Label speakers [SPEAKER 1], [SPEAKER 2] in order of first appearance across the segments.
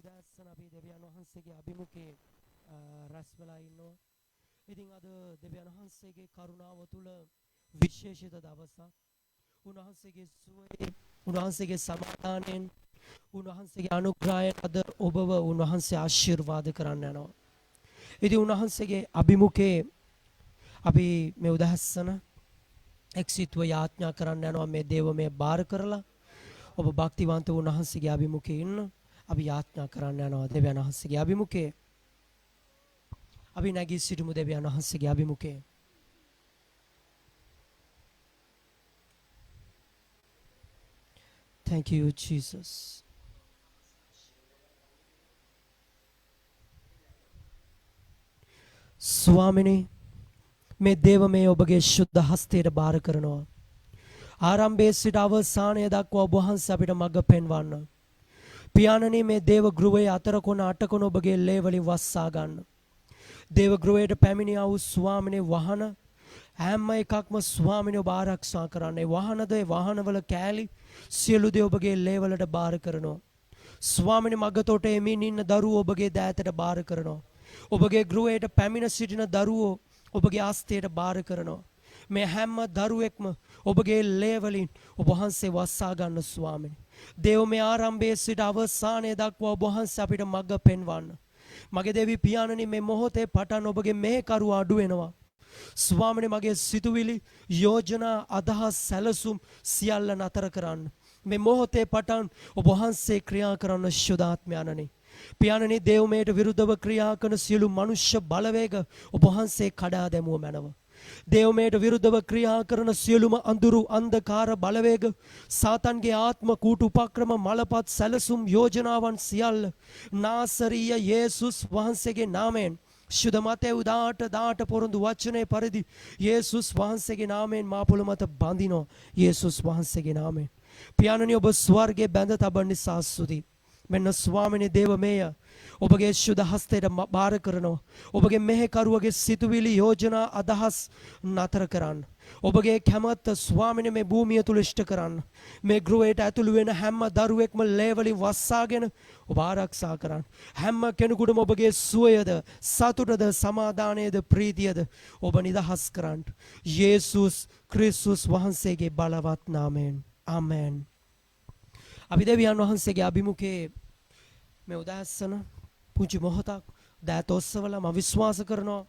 [SPEAKER 1] උදෑසන අපි දෙවියන් වහන්සේගේ අභිමුඛයේ රැස් වෙලා ඉන්නවා. ඉතින් අද දෙවියන් වහන්සේගේ කරුණාව තුළ විශේෂිත දවසක්. උන්වහන්සේගේ සුවයෙන්, උන්වහන්සේගේ සමාදානයෙන්, උන්වහන්සේගේ අනුග්‍රහයෙන් අද ඔබව උන්වහන්සේ ආශිර්වාද කරන්න යනවා. ඉතින් උන්වහන්සේගේ අභිමුඛයේ අපි මේ උදෑසන එක්සිටව යාඥා කරන්න යනවා මේ දේවමය බාර කරලා ඔබ භක්තිවන්ත උන්වහන්සේගේ අභිමුඛයේ ඉන්න අපි යාඥා කරන්න යනවා දෙවියන් වහන්සේගේ අභිමුඛයේ. අපි නැගී සිටමු දෙවියන් වහන්සේගේ අභිමුඛයේ. Thank you Jesus. ස්වාමිනේ මේ දේවමය ඔබගේ ශුද්ධ හස්තයට බාර කරනවා. ආරම්භයේ සිට අවසානය දක්වා ඔබ වහන්සේ අපිට මඟ පෙන්වන්න. පියාණනි මේ දේව ගෘහයේ අතර කොන අට කොන ඔබගේ ලේ වලින් වස්සා ගන්න. දේව ගෘහයට පැමිණියා වූ ස්වාමිනේ වහන හැම එකක්ම ස්වාමිනේ ඔබ ආරක්ෂා කරන්නේ. වහනද ඒ වහනවල කෑලි සියලු දේ ඔබගේ ලේ වලට බාර කරනවා. ස්වාමිනේ මගතොට එමින් ඉන්න දරුවෝ ඔබගේ දෑතට බාර කරනවා. ඔබගේ ගෘහයට පැමිණ සිටින දරුවෝ ඔබගේ ආස්තයට බාර කරනවා. මේ හැම දරුවෙක්ම ඔබගේ ලේ වලින් ඔබ වහන්සේ වස්සා ගන්න ස්වාමිනේ. දේව මේ ආරම්භයේ සිට අවසානය දක්වා ඔබ වහන්සේ අපිට මඟ පෙන්වන්න. මගේ දෙවි පියාණනි මේ මොහොතේ පටන් ඔබගේ මෙහෙකරුව අඩු වෙනවා. ස්වාමිනේ මගේ සිතුවිලි යෝජනා අදහස් සැලසුම් සියල්ල නතර කරන්න. මේ මොහොතේ පටන් ඔබ වහන්සේ ක්‍රියා කරන ශුද්ධාත්මයන්නි. පියාණනි දේවමයට විරුද්ධව ක්‍රියා කරන සියලු මනුෂ්‍ය බලවේග ඔබ වහන්සේ කඩා දැමුව මැනව. දේවමයට විරුද්ධව ක්‍රියා කරන සියලුම අඳුරු අන්ධකාර බලවේග සාතන්ගේ ආත්ම කූට උපක්‍රම මලපත් සැලසුම් යෝජනාවන් සියල්ල නාසරීය යේසුස් වහන්සේගේ නාමයෙන් ශුද්ධ මතේ උදාට දාට පොරොන්දු වචනේ පරිදි යේසුස් වහන්සේගේ නාමයෙන් මා පොළොව මත බඳිනවා. යේසුස් වහන්සේගේ නාමයෙන් පියාණනි ඔබ ස්වර්ගයේ බැඳ තබන නිසා ස්තුතියි. මෙන්න ස්වාමිනේ දේවමය ඔබගේ ශුද්ධ හස්තයට බාර කරනවා. ඔබගේ මෙහෙකරුවගේ සිතුවිලි යෝජනා අදහස් නතර කරන්න. ඔබගේ කැමැත්ත ස්වාමිනේ මේ භූමිය තුල ඉෂ්ට කරන්න. මේ ගෘහයට ඇතුළු වෙන හැම දරුවෙක්ම ලේවලින් වස්සාගෙන ඔබ ආරක්ෂා කරන්න. හැම කෙනෙකුටම ඔබගේ සුවයද සතුටද සමාදානයද ප්‍රීතියද ඔබ නිදහස් කරන්න. යේසුස් ක්‍රිස්තුස් වහන්සේගේ බලවත් නාමයෙන් ආමෙන්. අපි දෙවියන් වහන්සේගේ අභිමුඛයේ මේ උදෑසන පුංචි මොහොතක් දෑත ඔස්සවලා මම විශ්වාස කරනවා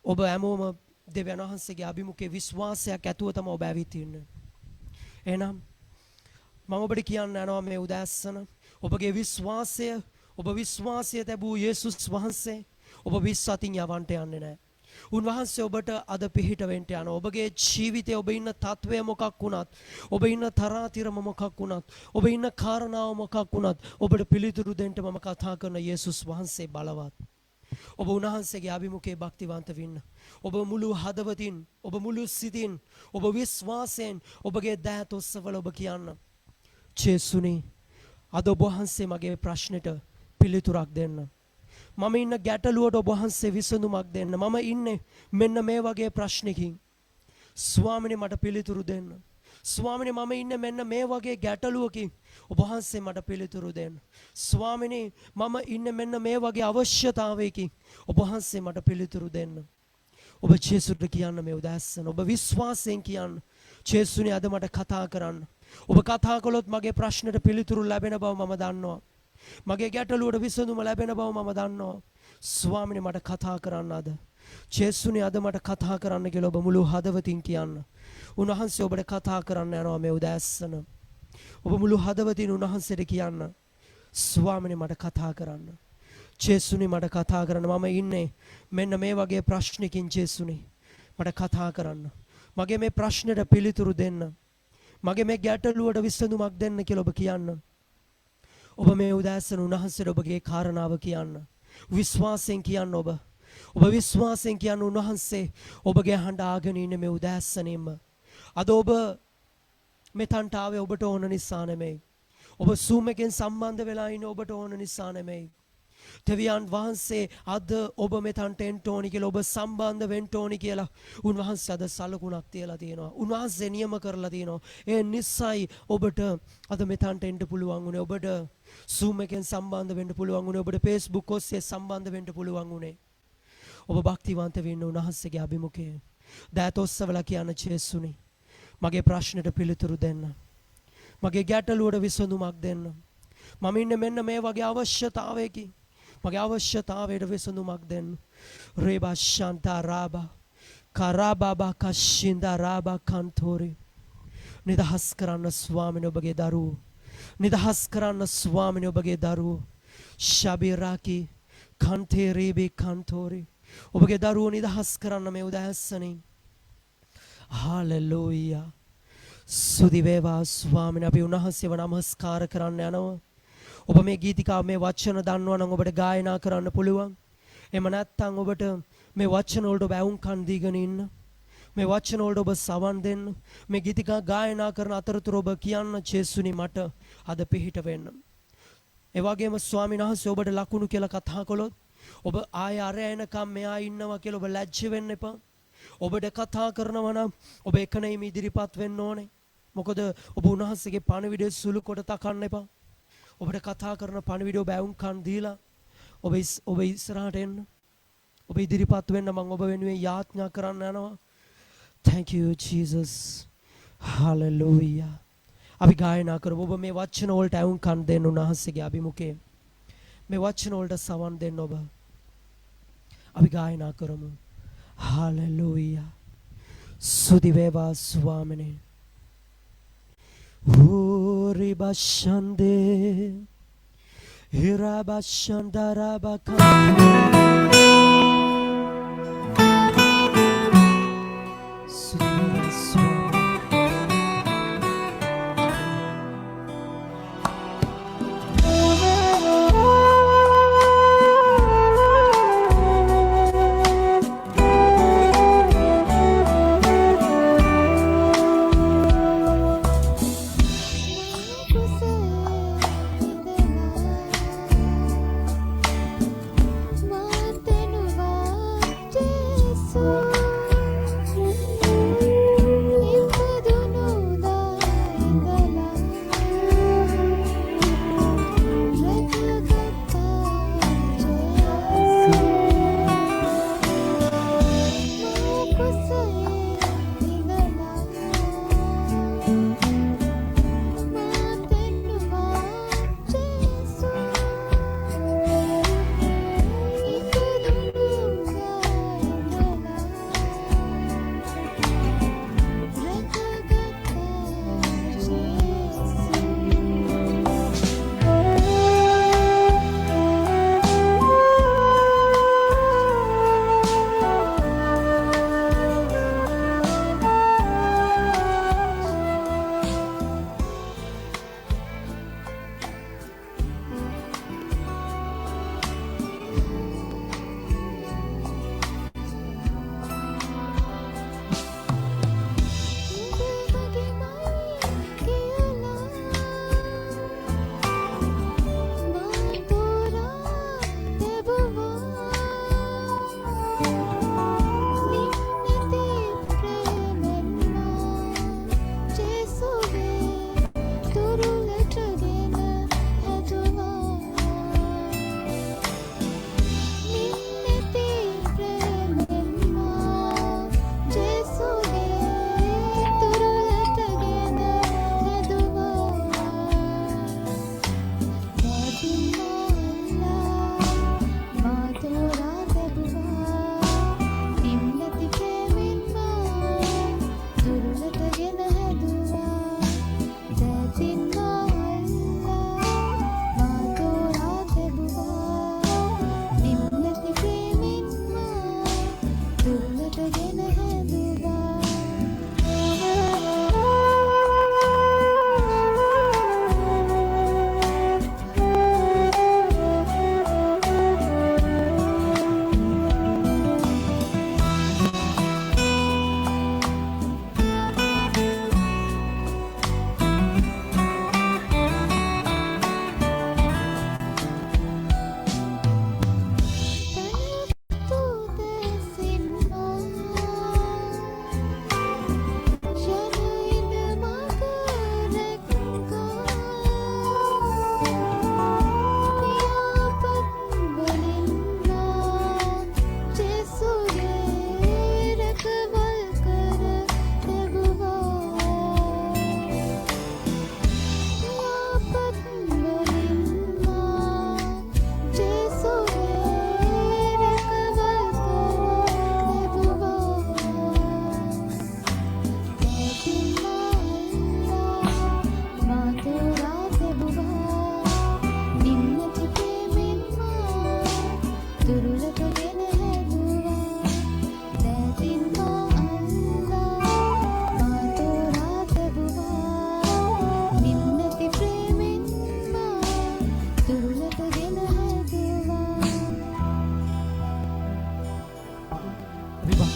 [SPEAKER 1] ඔබ හැමෝම දෙවියන් වහන්සේගේ අභිමුඛයේ විශ්වාසයක් ඇතුව තමයි ඔබ ඇවිත් ඉන්නේ. එහෙනම් මම ඔබට කියන්න යනවා මේ උදෑසන ඔබගේ විශ්වාසය ඔබ විශ්වාසය තැබූ යේසුස් වහන්සේ ඔබ විශ්වාසින් යවන්න යන්නේ නැහැ. උන්වහන්සේ ඔබට අද පිහිට වෙන්න යනවා. ඔබගේ ජීවිතේ ඔබ ඉන්න තත්වය මොකක් වුණත් ඔබ ඉන්න තරාතිරම මොකක් වුණත් ඔබ ඉන්න කාරණාව මොකක් වුණත් ඔබට පිළිතුරු දෙන්න මම කතා කරන යේසුස් වහන්සේ බලවත්. ඔබ උන්වහන්සේගේ අභිමුඛයේ භක්තිවන්ත වෙන්න. ඔබ මුළු හදවතින් ඔබ මුළු සිතින් ඔබ විශ්වාසයෙන් ඔබගේ දෑත ඔස්සවල ඔබ කියන්න ජේසුනි අද ඔබ වහන්සේ මගේ ප්‍රශ්නෙට පිළිතුරක් දෙන්න. මම ඉන්න ගැටලුවට ඔබ වහන්සේ විසඳුමක් දෙන්න. මම ඉන්නේ මෙන්න මේ වගේ ප්‍රශ්නකින්. ස්වාමිනේ මට පිළිතුරු දෙන්න. ස්වාමිනේ මම ඉන්නේ මෙන්න මේ වගේ ගැටලුවකින්. ඔබ වහන්සේ මට පිළිතුරු දෙන්න. ස්වාමිනේ මම ඉන්නේ මෙන්න මේ වගේ අවශ්‍යතාවයකින්. ඔබ වහන්සේ මට පිළිතුරු දෙන්න. ඔබ ජේසුට කියන්න මේ උදෑසන. ඔබ විශ්වාසයෙන් කියන්න. ජේසුනේ අද මට කතා කරන්න. ඔබ කතා කළොත් මගේ ප්‍රශ්නෙට පිළිතුරු ලැබෙන බව මම දන්නවා. මගේ ගැටලුවට විසඳුම ලැබෙන බව මම දන්නවා. ස්වාමිනේ මට කතා කරන්න අද. ජේසුනේ අද මට කතා කරන්න කියලා ඔබ මුළු හදවතින් කියන්න. උන්වහන්සේ ඔබට කතා කරන්න යනවා මේ උදෑසන. ඔබ මුළු හදවතින් උන්වහන්සේට කියන්න. ස්වාමිනේ මට කතා කරන්න. ජේසුනේ මට කතා කරන්න. මම ඉන්නේ මෙන්න මේ වගේ ප්‍රශ්නකින් ජේසුනේ. මට කතා කරන්න. මගේ මේ ප්‍රශ්නෙට පිළිතුරු දෙන්න. මගේ මේ ගැටලුවට විසඳුමක් දෙන්න කියලා ඔබ කියන්න. ඔබ මේ උදෑසන උන්වහන්සේට ඔබගේ කාරණාව කියන්න. විශ්වාසයෙන් කියන්න ඔබ. ඔබ විශ්වාසයෙන් කියන්න උන්වහන්සේ ඔබගේ හඬ ආගෙන ඉන්නේ මේ උදෑසනෙම. අද ඔබ මෙතනට ආවේ ඔබට ඕන නිසා නෙමෙයි. ඔබ Zoom එකෙන් සම්බන්ධ වෙලා ඉන්නේ ඔබට ඕන නිසා නෙමෙයි. දෙවියන් වහන්සේ අද ඔබ මෙතනට එන්න ඕනි කියලා ඔබ සම්බන්ධ වෙන්න ඕනි කියලා උන්වහන්සේ අද සලකුණක් තියලා තියෙනවා. උන්වහන්සේ නියම කරලා තියෙනවා. ඒ නිසයි ඔබට අද මෙතනට එන්න පුළුවන් උනේ. ඔබට Zoom එකෙන් සම්බන්ධ වෙන්න පුළුවන් උනේ. ඔබට Facebook ඔස්සේ සම්බන්ධ වෙන්න පුළුවන් උනේ. ඔබ භක්තිවන්ත වෙන්න උන්වහන්සේගේ අභිමුඛයේ දෑත ඔස්සවලා කියන ජේසුනි මගේ ප්‍රශ්නෙට පිළිතුරු දෙන්න. මගේ ගැටලුවට විසඳුමක් දෙන්න. මම ඉන්නේ මෙන්න මේ වගේ අවශ්‍යතාවයකින්. මගේ අවශ්‍යතාවයට විසඳුමක් දෙන්න. රේබා ශාන්තා රාබා කරාබාබා කෂින්දා රාබා කන්තෝරි. නිදහස් කරන්න ස්වාමීන් ඔබගේ දරුවෝ. නිදහස් කරන්න ස්වාමීන් ඔබගේ දරුවෝ. ශබිරාකි කන්තේරීබි කන්තෝරි. ඔබගේ දරුවෝ නිදහස් කරන්න මේ උදෑසනින්. හාලෙලූයා. සුදි වේවා ස්වාමීන් අපි උන්වහන්සේව නමස්කාර කරන්න යනවා. ඔබ මේ ගීතිකාව මේ වචන දන්නවා නම් ඔබට ගායනා කරන්න පුළුවන්. එහෙම නැත්නම් ඔබට මේ වචන වලට ඔබ ඇවුම්කන් දීගෙන ඉන්න. මේ වචන වලට ඔබ සවන් දෙන්න. මේ ගීතිකා ගායනා කරන අතරතුර ඔබ කියන්න ජේසුනි මට අද පිහිට වෙන්න. ඒ වගේම ස්වාමීන් වහන්සේ ඔබට ලකුණු කියලා කතා කළොත් ඔබ ආය අරය එනකම් මෙයා ඉන්නවා කියලා ඔබ ලැජ්ජ වෙන්න එපා. ඔබට කතා කරනවා නම් ඔබ එකනෙම ඉදිරිපත් වෙන්න ඕනේ. මොකද ඔබ උන්වහන්සේගේ පණිවිඩය සුළු කොට තකන්න එපා. ඔබට කතා කරන පණිවිඩය ඔබ ඇවුම්කන් දීලා ඔබ ඉස්සරහට එන්න. ඔබ ඉදිරිපත් වෙන්න මම ඔබ වෙනුවෙන් යාඥා කරන්න යනවා. Thank you Jesus. Hallelujah. අපි ගායනා කරමු. ඔබ මේ වචන වලට ඇවුම්කන් දෙන්න උන්වහන්සේගේ අභිමුඛයේ. මේ වචන වලට සවන් දෙන්න ඔබ. අපි ගායනා කරමු. Hallelujah. සුදි වේවා ස්වාමිනේ. Uri bashande Hira bashandara bakande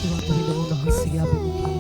[SPEAKER 1] භක්තිවන්ත වෙන්න උන්වහන්සේගේ අභිමුඛය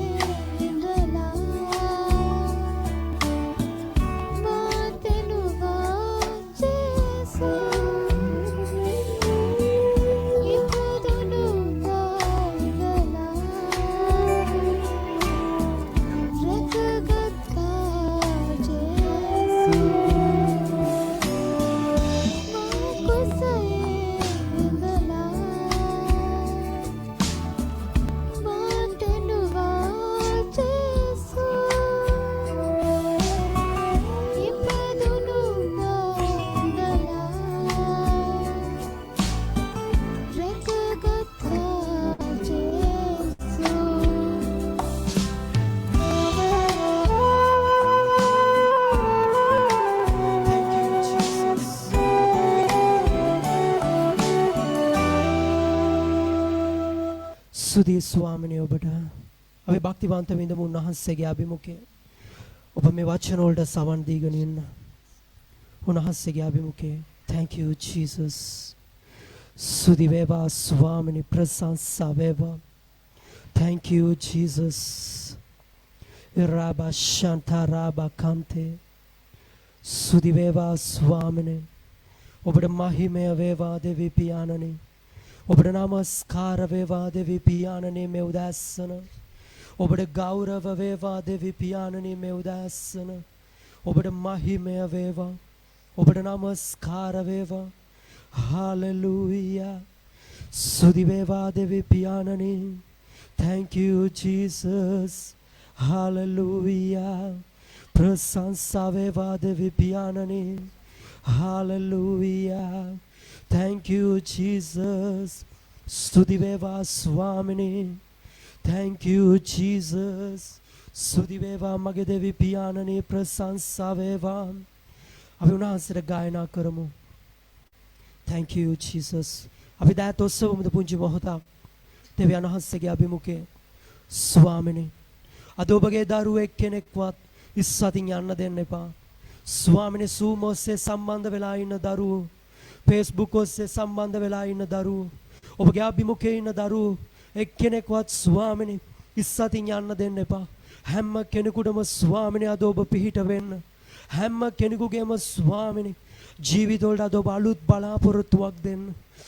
[SPEAKER 1] සුදී ස්වාමිනේ ඔබට අපි භක්තිවන්ත විඳමු උන්වහන්සේගේ අභිමුඛය. ඔබ මේ වචන වලට සවන් දීගෙන ඉන්න. උන්වහන්සේගේ අභිමුඛය. Thank you Jesus. සුදී වේවා ස්වාමිනේ ප්‍රශංසා වේවා. Thank you Jesus. රාබා ශාන්තා රාබා කන්තේ. සුදී වේවා ස්වාමිනේ ඔබට මහිමය වේවා දෙවි පියාණනි. ඔබට නමස්කාර වේවා දෙවි පියාණනි මේ උදෑසන. ඔබට ගෞරව වේවා දෙවි පියාණනි මේ උදෑසන. ඔබට මහිමය වේවා. ඔබට නමස්කාර වේවා. හාලෙලූයා. ස්තුති වේවා දෙවි පියාණනි. Thank you Jesus. හාලෙලූයා. ප්‍රශංසා වේවා දෙවි පියාණනි. හාලෙලූයා. Thank you Jesus. ස්තුති වේවා ස්වාමිනේ. Thank you Jesus. ස්තුති වේවා මගේ දෙවි පියාණනි ප්‍රශංසා වේවා. අපි උන්වහන්සේට ගායනා කරමු. Thank you Jesus. අපි දැත් ඔස්සවමුද පුංචි මොහොතක් දෙවියන් වහන්සේගේ අභිමුඛයේ. ස්වාමිනේ අද ඔබගේ දරුවෙක් කෙනෙක්වත් ඉස්සතින් යන්න දෙන්න එපා. ස්වාමිනේ Zoom ඔස්සේ සම්බන්ධ වෙලා ඉන්න දරුවෝ, Facebook ඔස්සේ සම්බන්ධ වෙලා ඉන්න දරුවෝ, ඔබගේ අභිමුඛයේ ඉන්න දරුවෝ එක්කෙනෙක්වත් ස්වාමිනේ ඉස්සතින් යන්න දෙන්න එපා. හැම කෙනෙකුටම ස්වාමිනේ අද ඔබ පිහිට වෙන්න. හැම කෙනෙකුගේම ස්වාමිනේ ජීවිතවලට අද ඔබ අලුත් බලාපොරොත්තුවක් දෙන්න.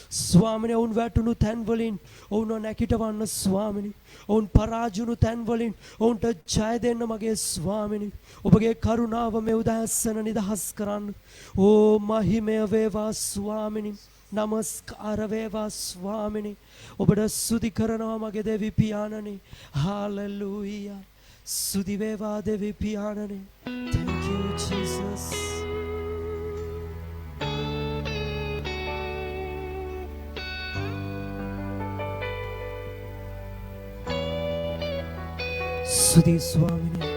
[SPEAKER 1] ස්වාමිනේ ඔවුන් වැටුණු තැන් වලින් ඔවුන් නැකිටවන්න ස්වාමිනේ. ඔවුන් පරාජුණු තැන් වලින් ඔවුන්ට ජය දෙන්න මගේ ස්වාමිනේ. ඔබගේ කරුණාව මේ උදෑසන නිදහස් කරන්න. ඕ මහිමය වේවා ස්වාමිනේ. නමස්කාර වේවා ස්වාමිනේ. ඔබට ස්තුති කරනවා මගේ දෙවි පියාණනි. හාලෙලූයා. ස්තුති වේවා දෙවි පියාණනි. Thank you Jesus. ස්තුති ස්වාමිනේ.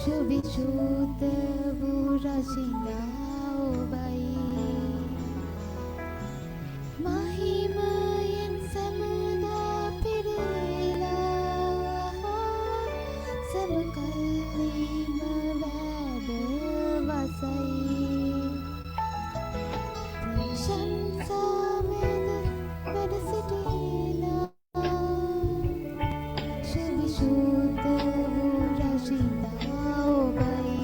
[SPEAKER 2] සුවිසුද්ධ වූ රසිනා ඔබයි. මහිමයෙන් සමදා පිරීලා සමකල්ලිම වැඩ වසයි. ප්‍රශංසා මෙද වැඩ සිටිනා සුවිසුද්ධ වූ රසිනා ඔබයි.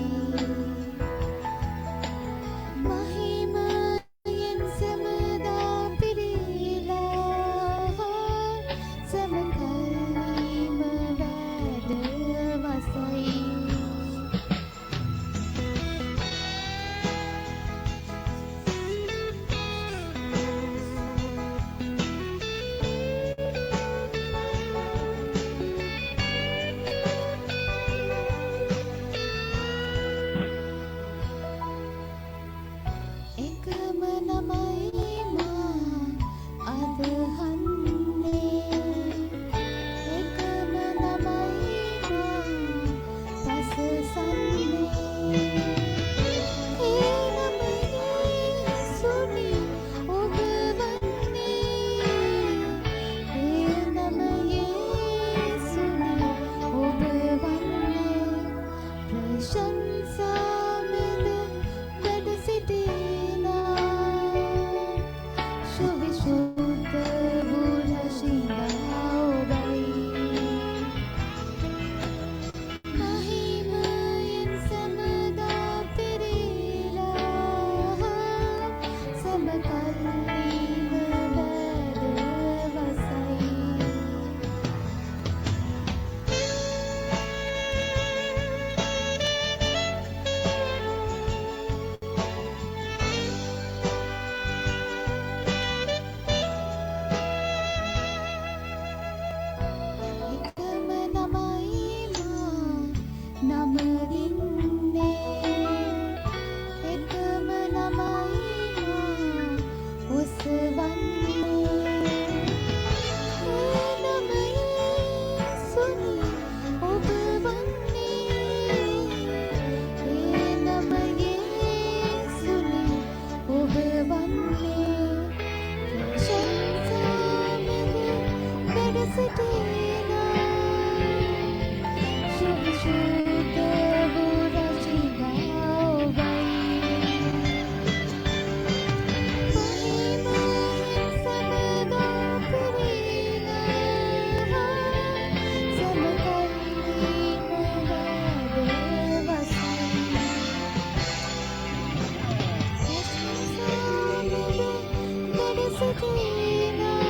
[SPEAKER 2] සිටිනා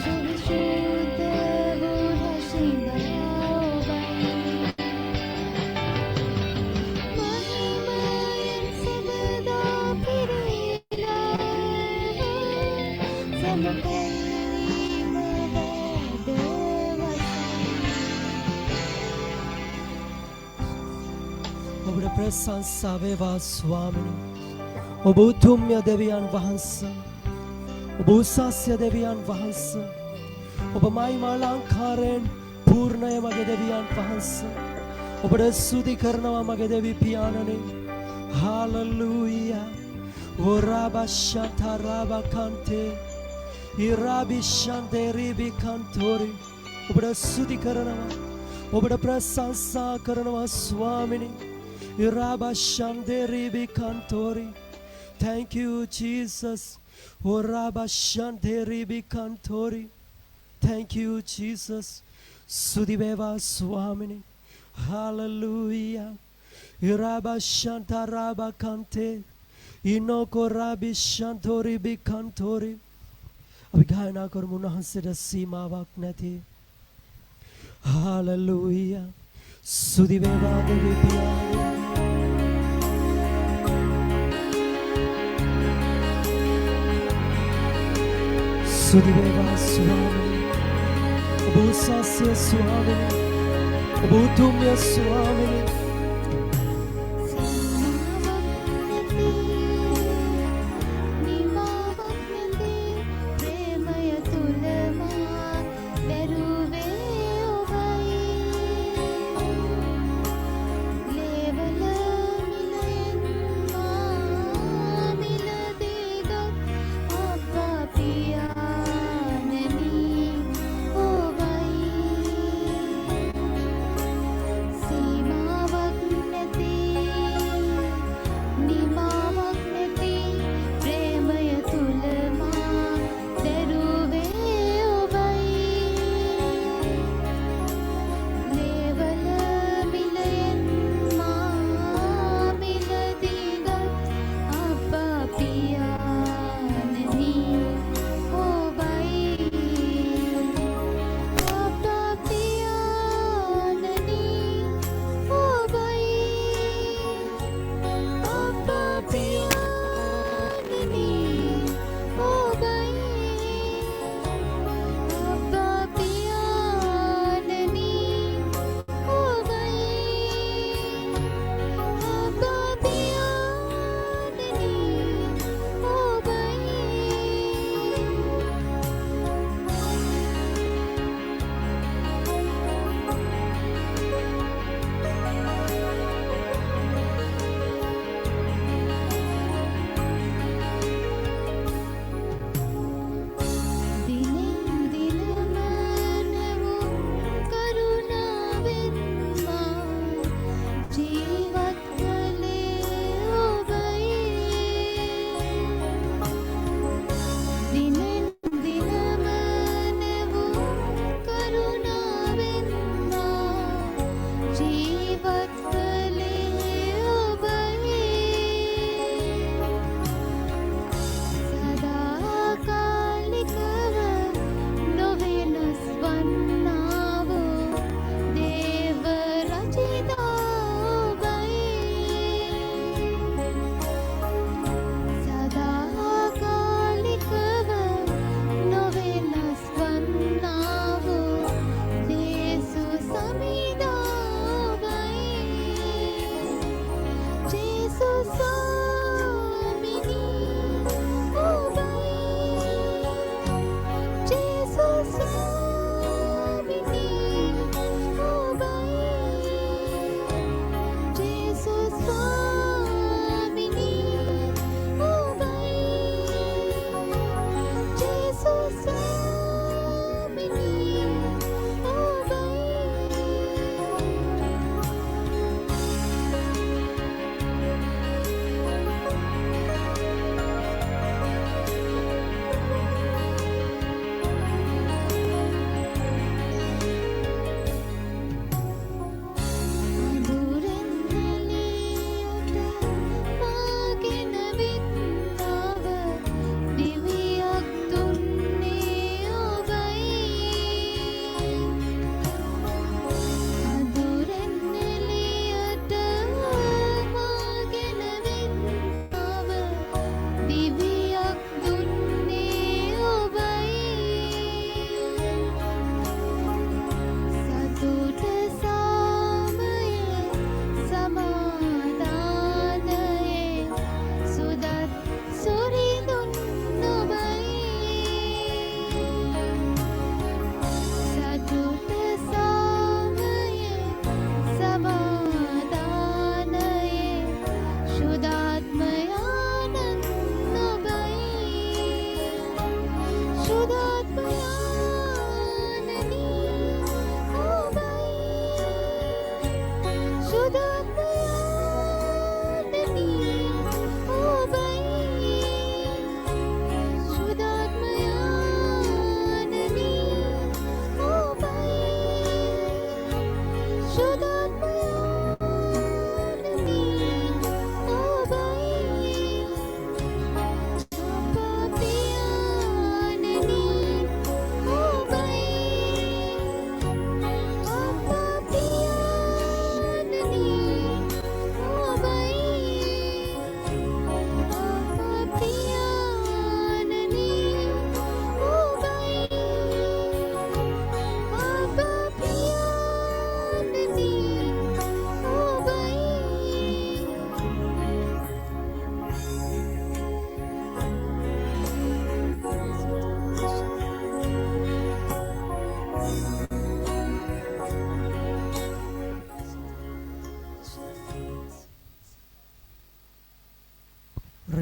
[SPEAKER 2] සුවිශුද්ධ වූ රැස්වීම ඔබයි මහිමයෙන් සැමදා පිරීලා සැමකැවීම
[SPEAKER 1] ඔබට ප්‍රශංසා වේවා ස්වාමිනී. ඔබ උතුම්ය දෙවියන් වහන්සේ. ඔබ උසස්ය දෙවියන් වහන්සේ. ඔබ මහිමාලංකාරයෙන් පූර්ණය මගේ දෙවියන් වහන්සේ. ඔබට ස්තුති කරනවා මගේ දෙවි පියාණනි. හාලෙලූයා. ඔරාබෂතරාබකන්තේ ඉරාබිෂන්තේ රිබිකන්තෝරි. ඔබට ස්තුති කරනවා. ඔබට ප්‍රශංසා කරනවා ස්වාමිනී. ඉරාබෂන්තේ රිබිකන්තෝරි. Thank you, Jesus. Orabashante ribikantori. Thank you, Jesus. Sudiveva Swamini. Hallelujah. Irabashanta rabakante. Inoko rabishantori bikantori. අපි ගායනා කරමු උන්වහන්සේට සීමාවක් නැති. Hallelujah. සුදිවේවා දෙවි පියාණනි. සුදිවේවා ස්වාමිනී. ඔබ උසස්ය ස්වාමිනී. ඔබ උතුම්ය ස්වාමිනී.
[SPEAKER 2] සීමාවක්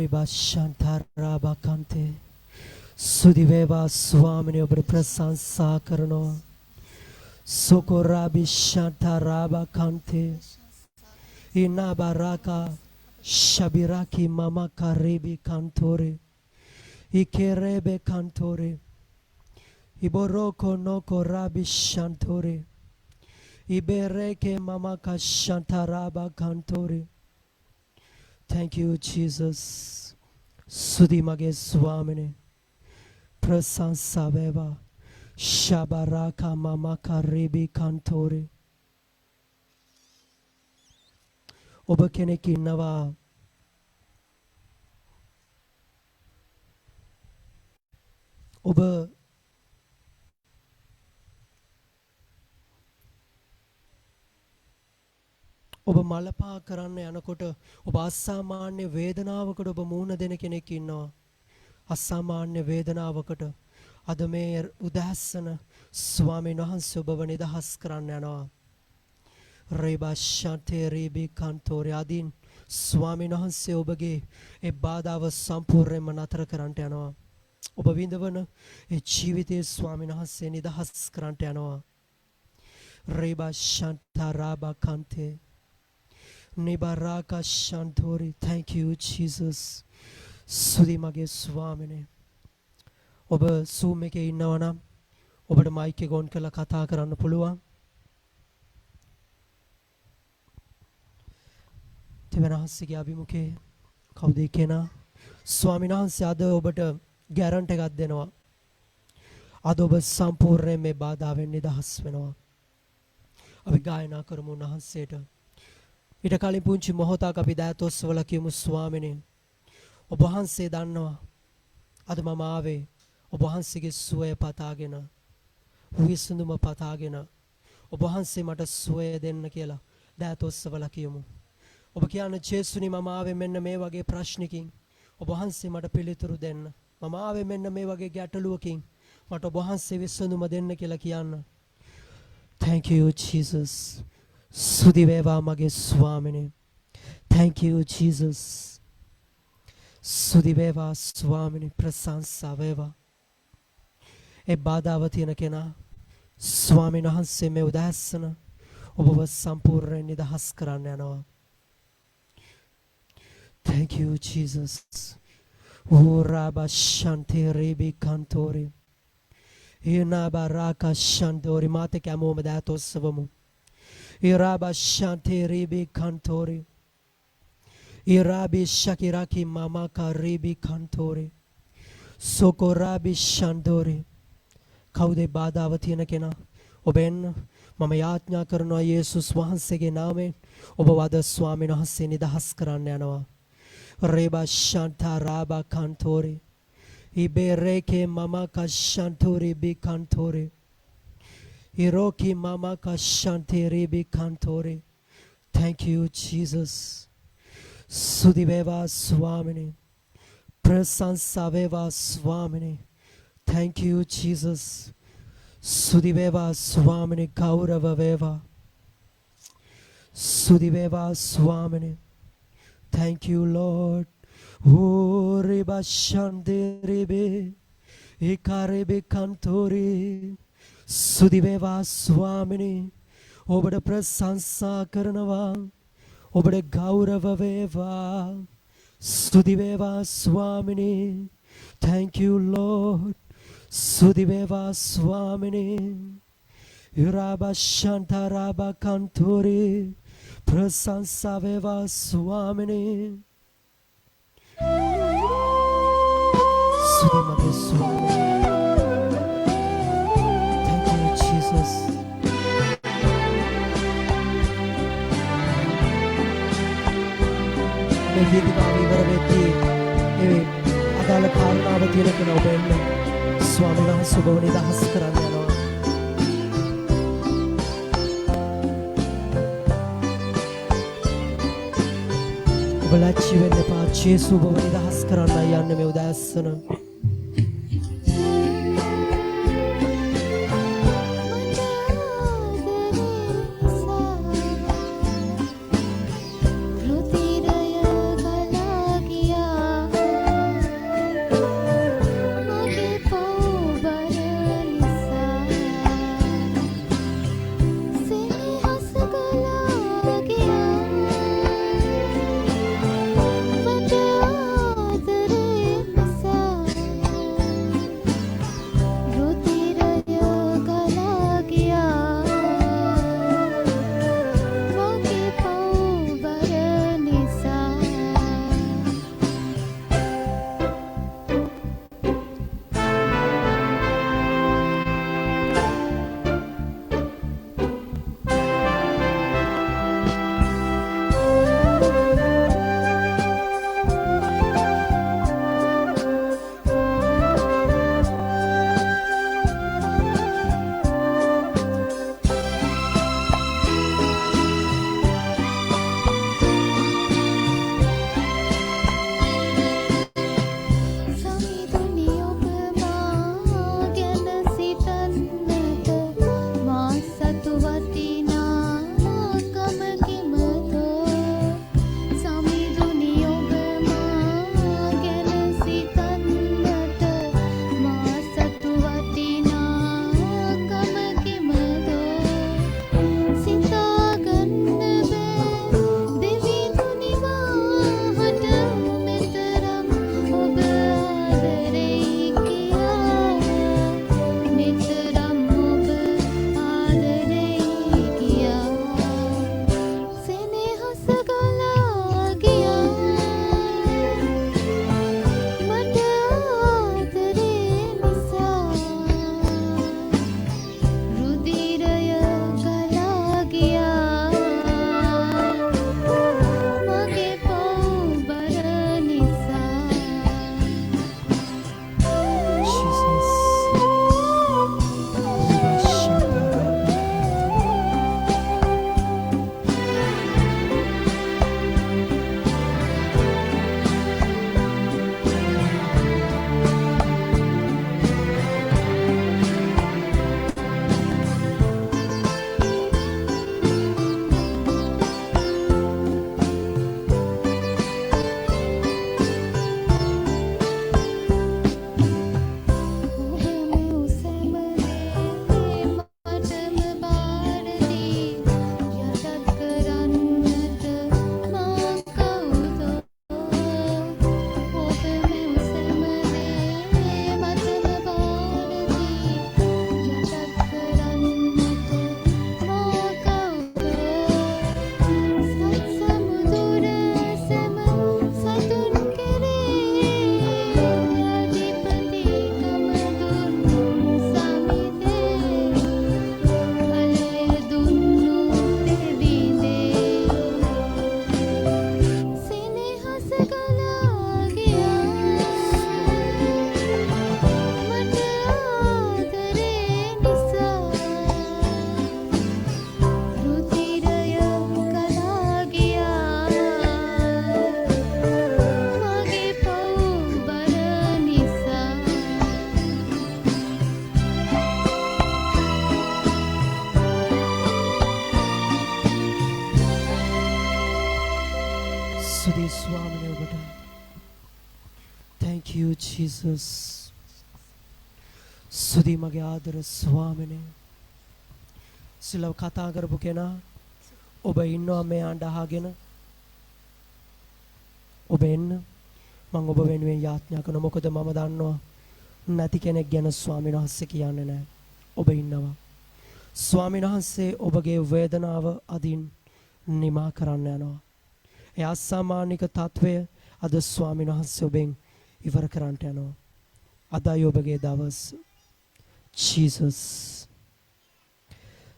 [SPEAKER 1] Riba Shantaraba Kante. Sudiveva Swamini ඔබට ප්‍රශංසා කරනවා. Sokorabi Shantaraba Kante. Inabaraka Shabiraki Mama Karibi Kantore. Ikerebe Kantore. Iboroko Noko Rabi Shantore. Ibereke Mama Kashantaraba Kantore. Thank you, Jesus. Sudimage Swamini. Prasansa Veva. Shabaraka Mama Karibi Kantore. ඔබ කෙනෙක් ඉන්නවා ඔබ මලපා කරන්න යනකොට ඔබ අසාමාන්‍ය වේදනාවකට ඔබ මුහුණ දෙන කෙනෙක් ඉන්නවා අසාමාන්‍ය වේදනාවකට අද මේ උදෑසන ස්වාමීන් වහන්සේ ඔබව නිදහස් කරන්න යනවා Reba Shante Rebi Kantore Adin ස්වාමීන් වහන්සේ ඔබගේ ඒ බාධාව සම්පූර්ණයෙන්ම නතර කරන්නට යනවා ඔබ විඳවන ඒ ජීවිතයේ ස්වාමීන් වහන්සේ නිදහස් කරන්නට යනවා Reba Shanta Raba Kante Nibaraka Shantori thank you Jesus සුදිමගේ ස්වාමීනේ ඔබ Zoom එකේ ඉන්නවා නම් ඔබට මයික් එක ඔන් කරලා කතා කරන්න පුළුවන් දෙවන හස්සිගේ අභිමුඛයේ කවුද කෙනා ස්වාමීන් වහන්සේ අද ඔබට ගැරන්ටි එකක් දෙනවා අද ඔබ සම්පූර්ණයෙන් මේ බාධාවෙන් නිදහස් වෙනවා අපි ගායනා කරමු උන්වහන්සේට ඊට කලින් පුංචි මොහොතක් අපි දයතොස්වල කියමු ස්වාමීනි ඔබ වහන්සේ දන්නවා අද මම ආවේ ඔබ වහන්සේගේ සුවය පතාගෙන විසඳුම පතාගෙන ඔබ වහන්සේ මට සුවය දෙන්න කියලා දයතොස්වල කියමු ඔබ කියන ජේසුනි මම ආවේ මෙන්න මේ වගේ ප්‍රශ්නකින් ඔබ වහන්සේ මට පිළිතුරු දෙන්න මම ආවේ මෙන්න මේ වගේ ගැටලුවකින් මට ඔබ වහන්සේ විසඳුම දෙන්න කියලා කියන්න Thank you Jesus සුදි වේවා මගේ ස්වාමිනේ Thank you Jesus සුදි වේවා ස්වාමිනේ ප්‍රශංසා වේවා ඒ බාධාව තියෙන කෙනා ස්වාමීන් වහන්සේ මේ උදෑසන ඔබව සම්පූර්ණයෙන් නිදහස් කරන්න යනවා Thank you, Jesus. Uraba Shanti Ribi Kantori. Inaba Raka Shantori. Mate Kamoma Datos Savamu. Iraba Shanti Ribi Kantori. Irabi Shakiraki Mamaka Ribi Kantori. Sokorabi Shandori. Kaude Badavatina Kena. Oben. මම යාඥා කරනවා යේසුස් වහන්සේගේ නාමයෙන් ඔබ වද ස්වාමීන් වහන්සේ නිදහස් කරන්න යනවා Reba Shanta Raba Kantori. Ibereke Mama Kashantori Bi Kantori. Iroki Mama Kashantiri Bi Kantori. Thank you, Jesus. Sudiveva Swamini. Prasansaveva Swamini. Thank you, Jesus. Sudiveva Swamini Kaurava Veva. Sudiveva Swamini. Thank you, Lord. Uriba Shandiribe. Ikaribe Kantori. Sudiveva Swamini. Obada Prasansa Karnava. Obada Gaurava Veva. Sudiveva Swamini. Thank you, Lord. Sudiveva Swamini. Iraba Shantaraba Kantori. Prasansa Veva Swamini. Sudimage Swamini. Thank you, Jesus. මේ ගීතිකාව ඉවර වෙද්දී ඒ අදාළ කාරණාව තියෙන කෙනා ඔබ එන්න ස්වාමීන් වහන්සේ ඔබව නිදහස් කරන්න යනවා ඔබ ලැජ්ජ වෙන්න එපා ජේසුස් ඔබව නිදහස් කරන්නයි යන්නේ මේ උදෑසන
[SPEAKER 2] රුධිරය ගලා ගියා
[SPEAKER 1] Jesus. සුදී මගේ ආදර ස්වාමිනේ. සිලව කතා කරපු කෙනා ඔබ ඉන්නවා මේ ආණ්ඩ අහගෙන. ඔබ එන්න මම ඔබ වෙනුවෙන් යාඥා කරනවා. මොකද මම දන්නවා නැති කෙනෙක් ගැන ස්වාමීන් වහන්සේ කියන්නේ නැහැ. ඔබ ඉන්නවා. ස්වාමීන් වහන්සේ ඔබගේ වේදනාව අදින් නිමා කරන්න යනවා. ඒ අසාමානික තත්වය අද ස්වාමීන් වහන්සේ ඔබෙන් ඉවර කරන්න යනවා. අදයි ඔබගේ දවස්. Jesus.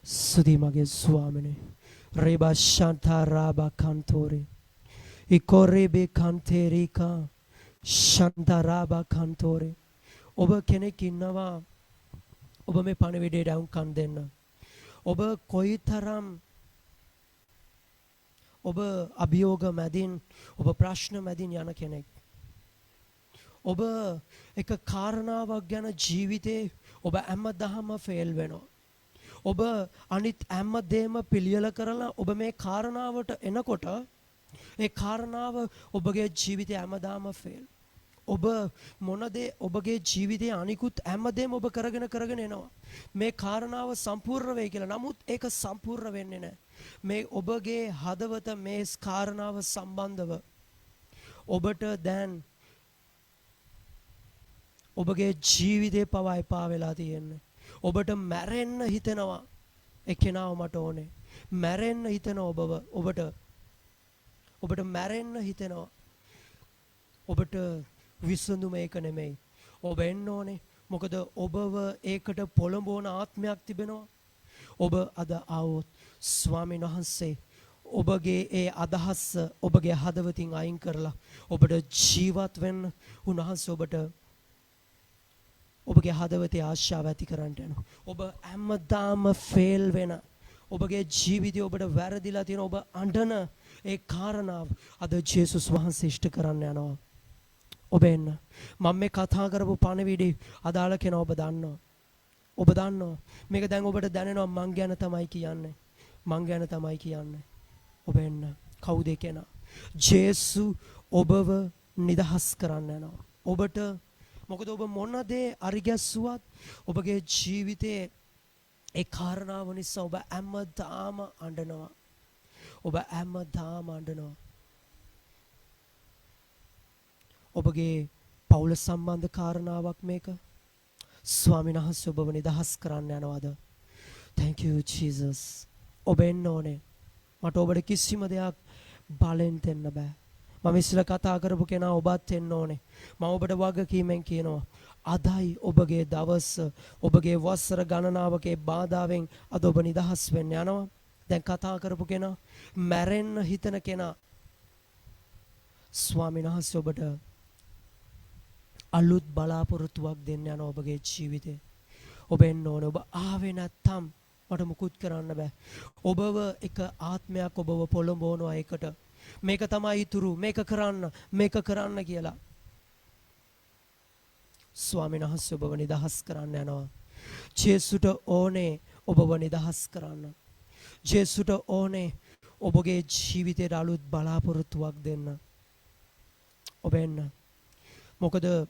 [SPEAKER 1] සුදී මගේ ස්වාමිනේ. රේබා ශාන්තා රාබා කන්තෝරේ. ඉකොරේබේ කන්තේරිකා ශාන්තා රාබා කන්තෝරේ. ඔබ කෙනෙක් ඉන්නවා ඔබ මේ පණිවිඩයට වුන්කම් දෙන්න. ඔබ කොයිතරම් ඔබ අභියෝග මැදින් ඔබ ප්‍රශ්න මැදින් යන කෙනෙක්. ඔබ එක කාරණාවක් ගැන ජීවිතේ ඔබ හැමදාම ෆේල් වෙනවා. ඔබ අනිත් හැමදේම පිළියෙල කරලා ඔබ මේ කාරණාවට එනකොට ඒ කාරණාව ඔබගේ ජීවිතේ හැමදාම ෆේල්. ඔබ මොනදේ ඔබගේ ජීවිතයේ අනිකුත් හැමදේම ඔබ කරගෙන එනවා. මේ කාරණාව සම්පූර්ණ වෙයි කියලා. නමුත් ඒක සම්පූර්ණ වෙන්නේ නැහැ. මේ ඔබගේ හදවත මේ කාරණාව සම්බන්ධව ඔබට දැන් ඔබගේ ජීවිතේ පවා එපා වෙලා තියෙන්නේ. ඔබට මැරෙන්න හිතෙනවා. ඒ කෙනාව මට ඕනේ. මැරෙන්න හිතෙනවා ඔබට මැරෙන්න හිතෙනවා. ඔබට විසඳුම ඒක නෙමෙයි. ඔබ එන්න ඕනේ. මොකද ඔබව ඒකට පොළඹවන ආත්මයක් තිබෙනවා. ඔබ අද ආවොත් ස්වාමීන් වහන්සේ ඔබගේ ඒ අදහස් ඔබගේ හදවතින් අයින් කරලා ඔබට ජීවත් වෙන්න උන්වහන්සේ ඔබට ඔබගේ හදවතේ ආශාව ඇති කරන්න යනවා. ඔබ හැමදාම ෆේල් වෙන ඔබගේ ජීවිතය ඔබට වැරදිලා තියෙන ඔබ අඬන ඒ කාරණාව අද ජේසුස් වහන්සේ ඉෂ්ට කරන්න යනවා. ඔබ එන්න. මම මේ කතා කරපු පණිවිඩය අදාළ කෙනා ඔබ දන්නවා. ඔබ දන්නවා. මේක දැන් ඔබට දැනෙනවා මං ගැන තමයි කියන්නේ. මං ගැන තමයි කියන්නේ. ඔබ එන්න. කවුද ඒ කෙනා? ජේසු ඔබව නිදහස් කරන්න යනවා. ඔබට මොකද ඔබ මොන දේ අරිගැස්සුවත් ඔබගේ ජීවිතයේ ඒ කාරණාව නිසා ඔබ හැමදාම අඬනවා. ඔබ හැමදාම අඬනවා. ඔබගේ පවුල සම්බන්ධ කාරණාවක් මේක. ස්වාමීන් වහන්සේ ඔබව නිදහස් කරන්න යනවාද? Thank you Jesus. ඔබ එන්න ඕනේ. මට ඔබට කිසිම දෙයක් බලෙන් දෙන්න බෑ. මම ඉස්සෙල්ලා කතා කරපු කෙනා ඔබත් එන්න ඕනේ. මම ඔබට වගකීමෙන් කියනවා අදයි ඔබගේ දවස. ඔබගේ වසර ගණනාවකේ බාධාවෙන් අද ඔබ නිදහස් වෙන්න යනවා. දැන් කතා කරපු කෙනා මැරෙන්න හිතන කෙනා ස්වාමීන් වහන්සේ ඔබට අලුත් බලාපොරොත්තුවක් දෙන්න යන ඔබගේ ජීවිතේ. ඔබ එන්න ඕනේ. ඔබ ආවේ නැත්තම් මට මුකුත් කරන්න බෑ. ඔබව එක ආත්මයක් ඔබව පොළඹවනවා ඒකට. මේක තමයි ඉතුරු. මේක කරන්න කියලා. ස්වාමීන් වහන්සේ ඔබව නිදහස් කරන්න යනවා. ජේසුට ඕනේ ඔබව නිදහස් කරන්න. ජේසුට ඕනේ ඔබගේ ජීවිතයට අලුත් බලාපොරොත්තුවක් දෙන්න. ඔබ එන්න. මොකද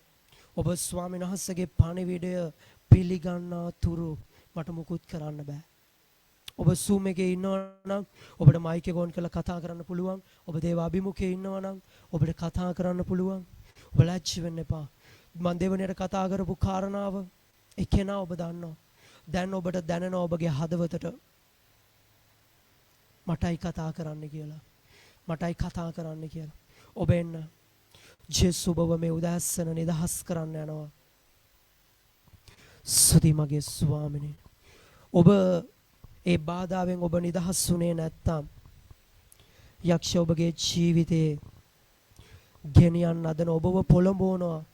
[SPEAKER 1] ඔබ ස්වාමීන් වහන්සේගේ පණිවිඩය පිළිගන්නා තුරු මට මුකුත් කරන්න බෑ. ඔබ Zoom එකේ ඉන්නවා නම් ඔබට මයික් එක ඔන් කරලා කතා කරන්න පුළුවන්. ඔබ දේව අභිමුඛයේ ඉන්නවා නම් ඔබට කතා කරන්න පුළුවන්. ඔබ ලැජ්ජ වෙන්න එපා. මම දෙවනියට කතා කරපු කාරණාව එකේනා ඔබ දන්නවා. දැන් ඔබට දැනෙනවා ඔබගේ හදවතට මටයි කතා කරන්න කියලා. ඔබ එන්න. ජේසු ඔබව මේ උදෑසන නිදහස් කරන්න යනවා. සුදී මගේ ස්වාමිනේ. ඔබ ඒ බාධාවෙන් ඔබ නිදහස් වුණේ නැත්තම් යක්ෂ ඔබගේ ජීවිතේ ගෙනියන්න හදන ඔබව පොළඹවනවා.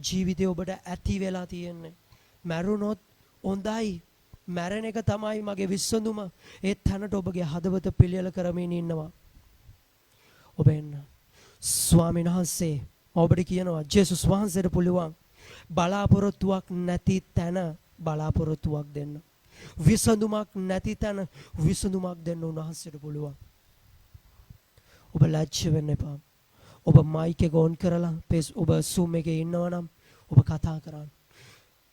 [SPEAKER 1] ජීවිතේ ඔබට ඇති වෙලා තියෙන්නේ මැරුණොත් හොඳයි. මැරෙන එක තමයි මගේ විශ්වඳුම. ඒ තැනට ඔබගේ හදවත පිළියෙල කරමින් ඉන්නවා. ඔබ එන්න. ස්වාමීන් වහන්සේ ඔබට කියනවා ජේසුස් වහන්සේට පුළුවන් බලාපොරොත්තුවක් නැති තැන බලාපොරොත්තුවක් දෙන්න. විසඳුමක් නැති තැන විසඳුමක් දෙන්න උන්වහන්සේට පුළුවන්. ඔබ ලැජ්ජ වෙන්න එපා. ඔබ මයික් එක ඔන් කරලා ඔබ Zoom එකේ ඉන්නවා නම් ඔබ කතා කරන්න.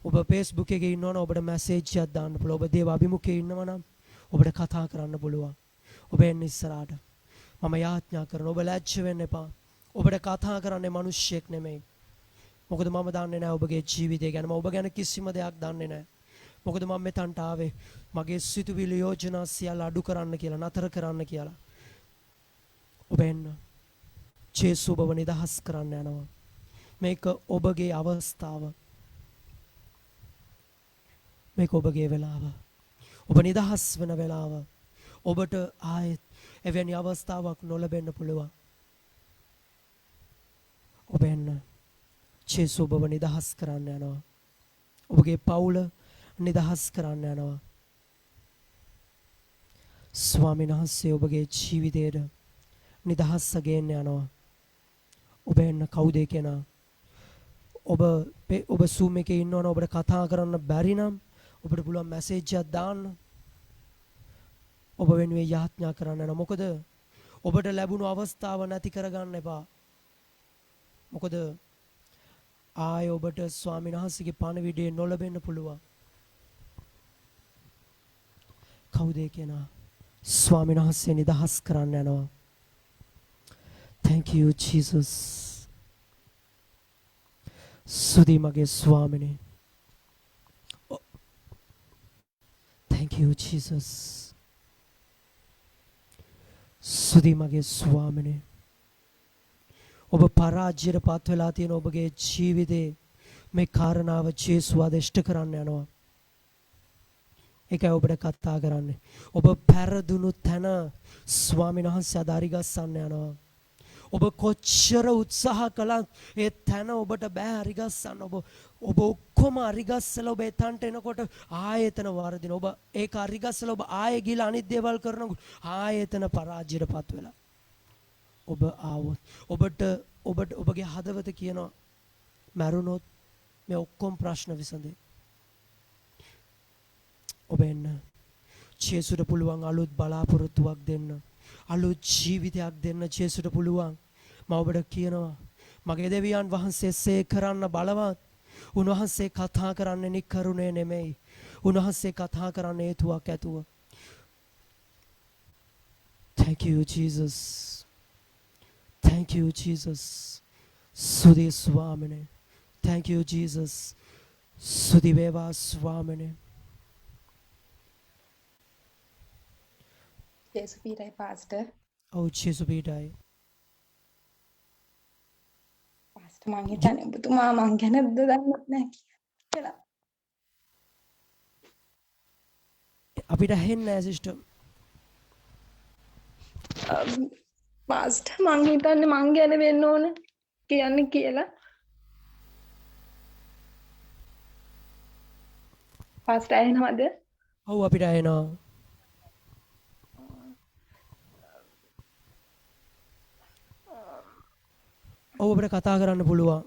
[SPEAKER 1] ඔබ Facebook එකේ ඉන්නවනම් ඔබට මැසේජ් එකක් දාන්න පුළුවන්. ඔබ දේව අභිමුඛයේ ඉන්නවනම් ඔබට කතා කරන්න පුළුවන්. ඔබ එන්න ඉස්සරහට. මම යාඥා කරනවා ඔබ ලැජ්ජ වෙන්න එපා. ඔබට කතා කරන්නේ මිනිස්සෙක් නෙමෙයි. මොකද මම දන්නේ නැහැ ඔබගේ ජීවිතය ගැන. මම ඔබ ගැන කිසිම දෙයක් දන්නේ නැහැ. මොකද මම මෙතනට ආවේ මගේ සිතුවිලි යෝජනා සියල්ල අඩු කරන්න කියලා, නතර කරන්න කියලා. ඔබ එන්න. ජේසුස් ඔබව නිදහස් කරන්න යනවා. මේක ඔබගේ අවස්ථාව. මේක ඔබගේ වෙලාව. ඔබ නිදහස් වෙන වෙලාව. ඔබට ආයෙත් එවැනි අවස්ථාවක් නොලැබෙන්න පුළුවන්. ඔබ එන්න. ජේසුස් ඔබව නිදහස් කරන්න යනවා. ඔබගේ පවුල නිදහස් කරන්න යනවා. ස්වාමීන් වහන්සේ ඔබගේ ජීවිතයට නිදහස ගේන්න යනවා. ඔබ එන්න කවුද කෙනා? ඔබ Zoom එකේ ඉන්නවනම් ඔබට කතා කරන්න බැරි නම් ඔබට පුළුවන් මැසේජ් එකක් දාන්න. ඔබ වෙනුවෙන් යාඥා කරන්න යනවා. මොකද ඔබට ලැබුණු අවස්ථාව නැති කරගන්න එපා. මොකද ආය ඔබට ස්වාමීන් වහන්සේගේ පණවිඩය නොලැබෙන්න පුළුවන්. කවුද කෙනා? ස්වාමීන් වහන්සේ නිදහස් කරන්න යනවා. Thank you Jesus. සුදී මගේ ස්වාමිනේ. Thank you Jesus. සුදී මගේ ස්වාමිනේ. ඔබ පරාජයට පත් වෙලා තියෙන ඔබගේ ජීවිතේ මේ කාරණාව ජේසුස් ආදේශ කරන්න යනවා. ඒකයි ඔබට කතා කරන්නේ. ඔබ පෙරදුණු තැන ස්වාමීන් වහන්සේ අදාරි ගස්සන්න යනවා. ඔබ කොච්චර උත්සාහ කළත් ඒ තැන ඔබට බෑ හරිගස්සන්න. ඔබ ඔක්කොම හරිගස්සලා ඔබ එතනට එනකොට ආයතන වර්ධින. ඔබ ඒක හරිගස්සලා ඔබ ආයෙ ගිහලා අනිත් දේවල් කරනකොට ආයතන පරාජයටපත් වෙලා. ඔබ ආවොත් ඔබට ඔබගේ හදවත කියනවා මරුණොත් මේ ඔක්කොම ප්‍රශ්න විසඳේ. ඔබ එන්න. ජේසුට පුළුවන් අලුත් බලාපොරොත්තුවක් දෙන්න. අලුත් ජීවිතයක් දෙන්න ජේසුට පුළුවන්. මම ඔබට කියනවා මගේ දෙවියන් වහන්සේ සේ කරන්න බලවත්. උන්වහන්සේ කතා කරන්නේ නිකරුණේ නෙමෙයි. උන්වහන්සේ කතා කරන්නේ හේතුවක් ඇතුව. Thank you Jesus. Thank you Jesus. සුදී ස්වාමිනේ. Thank you Jesus. සුදී වේවා ස්වාමිනේ.
[SPEAKER 3] ජේසුස් පීඩයි පාස්ටර්.
[SPEAKER 1] ඔව් ජේසුස් පීඩයි.
[SPEAKER 3] පාස්ටර් මං හිතන්නේ ඔබතුමා මං ගැනද දන්නත් නැහැ කියලා.
[SPEAKER 1] අපිට ඇහෙන්නේ නැහැ සිස්ටර්.
[SPEAKER 3] පාස්ටර් මං හිතන්නේ මං ගැන වෙන්න ඕන කියන්නේ කියලා. පාස්ටර් ඇහෙනවද?
[SPEAKER 1] ඔව් අපිට ඇහෙනවා. ඔව් අපිට කතා කරන්න පුළුවන්.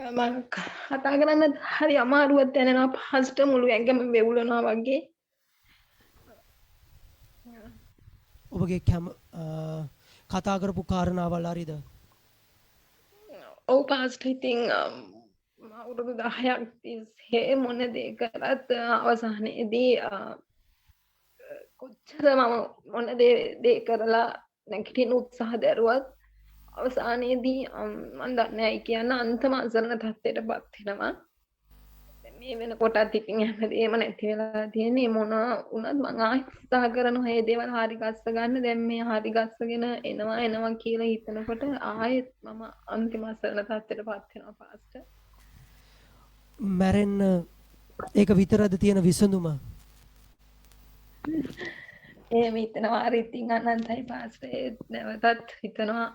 [SPEAKER 3] මං කතා කරන්න හරි අමාරුවක් දැනෙනවා පාස්ටර් මුළු ඇඟම වෙවුලනවා වගේ.
[SPEAKER 1] ඔබගේ කතා කරපු කාරණාවල් හරිද?
[SPEAKER 3] ඔව් පාස්ටර් ඉතින් අවුරුදු 10ක් තිස්සේ මොන දේ කරත් අවසානයේදී කොච්චර මම මොන දේ කරලා නැගිටින උත්සාහ දරුවත් අවසානයේදී මම දන්නේ නැහැ කියන්න අන්තිම අසරණ තත්ත්වයටපත් වෙනවා. මේ වෙනකොටත් ඉතින් හැමදේම නැති වෙලා තියෙන්නේ මොන වුණත් මම ආයෙ උත්සාහ කරනවා මේ දේවල් හරි ගස්ස ගන්න. දැන් මේ හරි ගස්සගෙන එනවා කියලා හිතනකොට ආයෙත් මම අන්තිම අසරණ තත්ත්වයටපත් වෙනවා පාස්ටර්.
[SPEAKER 1] මැරෙන්න ඒක විතරද තියෙන විසඳුම?
[SPEAKER 3] එහෙම හිතනවා හරි ඉතින් අනන්තයි පාස්ටර් නැවතත් හිතනවා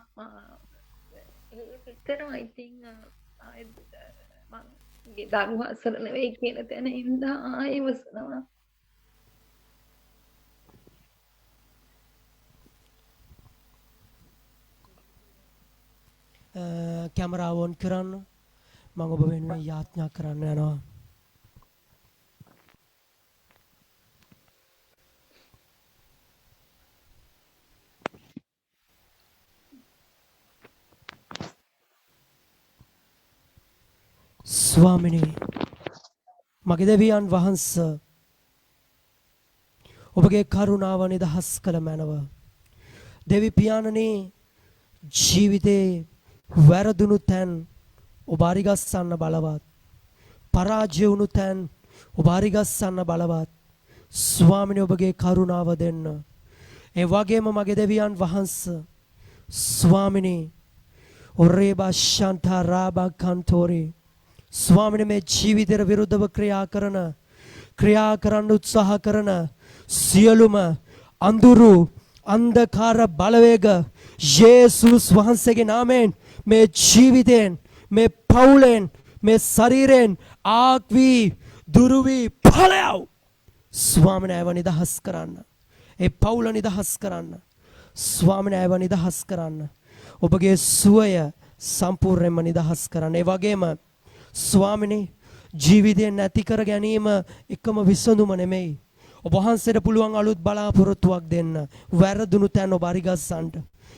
[SPEAKER 3] ඉතින් ආයෙත් මගේ දරුවා අසරණ වෙයි කියන තැන ඉඳලා ආයෙ වසනවා.
[SPEAKER 1] කැමරාව ඔන් කරන්න. මම ඔබ වෙනුවෙන් යාඥා කරන්න යනවා. ස්වාමිනේ මගේ දෙවියන් වහන්සේ ඔබගේ කරුණාව නිදහස් කළ මැනව දෙවි පියාණනි ජීවිතේ වැරදුණු තැන් ඔබ අරිගස්සන්න බලවත් පරාජය වුණු තැන් ඔබ අරිගස්සන්න බලවත් ස්වාමිනේ ඔබගේ කරුණාව දෙන්න ඒ වගේම මගේ දෙවියන් වහන්සේ ස්වාමිනේ ඔරේබා ශාන්තා රාබා කන්තෝරේ ස්වාමිනේ මේ ජීවිතේට විරුද්ධව ක්‍රියා කරන්න උත්සාහ කරන සියලුම අඳුරු අන්ධකාර බලවේග යේසුස් වහන්සේගේ නාමයෙන් මේ ජීවිතෙන් මේ පවුලෙන් මේ ශරීරයෙන් ආග්වි දුරුවි ඵලයව ස්වාමිනේ ඒව නිදහස් කරන්න ඒ පවුල නිදහස් කරන්න ස්වාමිනේ ඒව නිදහස් කරන්න ඔබගේ සුවය සම්පූර්ණයෙන්ම නිදහස් කරන්න ඒ වගේම ස්වාමිනේ ජීවිතේ නැති කර ගැනීම එකම විසඳුම නෙමෙයි ඔබ වහන්සේට පුළුවන් අලුත් බලාපොරොත්තුවක් දෙන්න වැරදුණු තැන් ඔබ අරිගස්සන්න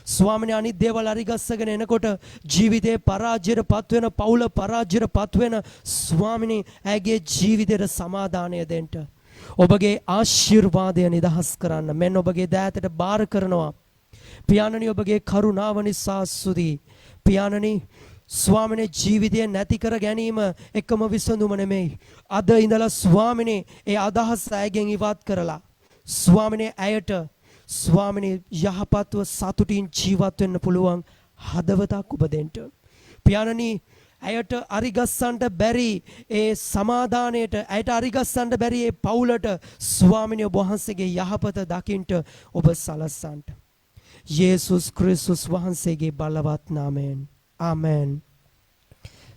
[SPEAKER 1] ස්වාමිනේ අනිත් දේවල් අරිගස්සගෙන එනකොට ජීවිතේ පරාජයටපත් වෙන පවුල පරාජයටපත් වෙන ස්වාමිනේ ඇගේ ජීවිතේට සමාදානය දෙන්න ඔබගේ ආශිර්වාදය නිදහස් කරන්න මෙන්න ඔබගේ දෑතට බාර කරනවා පියාණනි ඔබගේ කරුණාව නිසා සුදී පියාණනි ස්වාමිනේ ජීවිතය නැති කර ගැනීම එකම විසඳුම නෙමෙයි අද ඉඳලා ස්වාමිනේ ඒ අදහස් ඇයගෙන් ඉවත් කරලා ස්වාමිනේ ඇයට ස්වාමිනේ යහපත්ව සතුටින් ජීවත් වෙන්න පුළුවන් හදවතක් ඔබ දෙන්න පියාණනි ඇයට අරිගස්සන්ට බැරි ඒ සමාදානයට ඇයට අරිගස්සන්ට බැරි ඒ පවුලට ස්වාමිනේ ඔබ වහන්සේගේ යහපත දකින්න ඔබ සලස්සන්ට යේසුස් ක්‍රිස්තුස් වහන්සේගේ බලවත් නාමයෙන් Amen.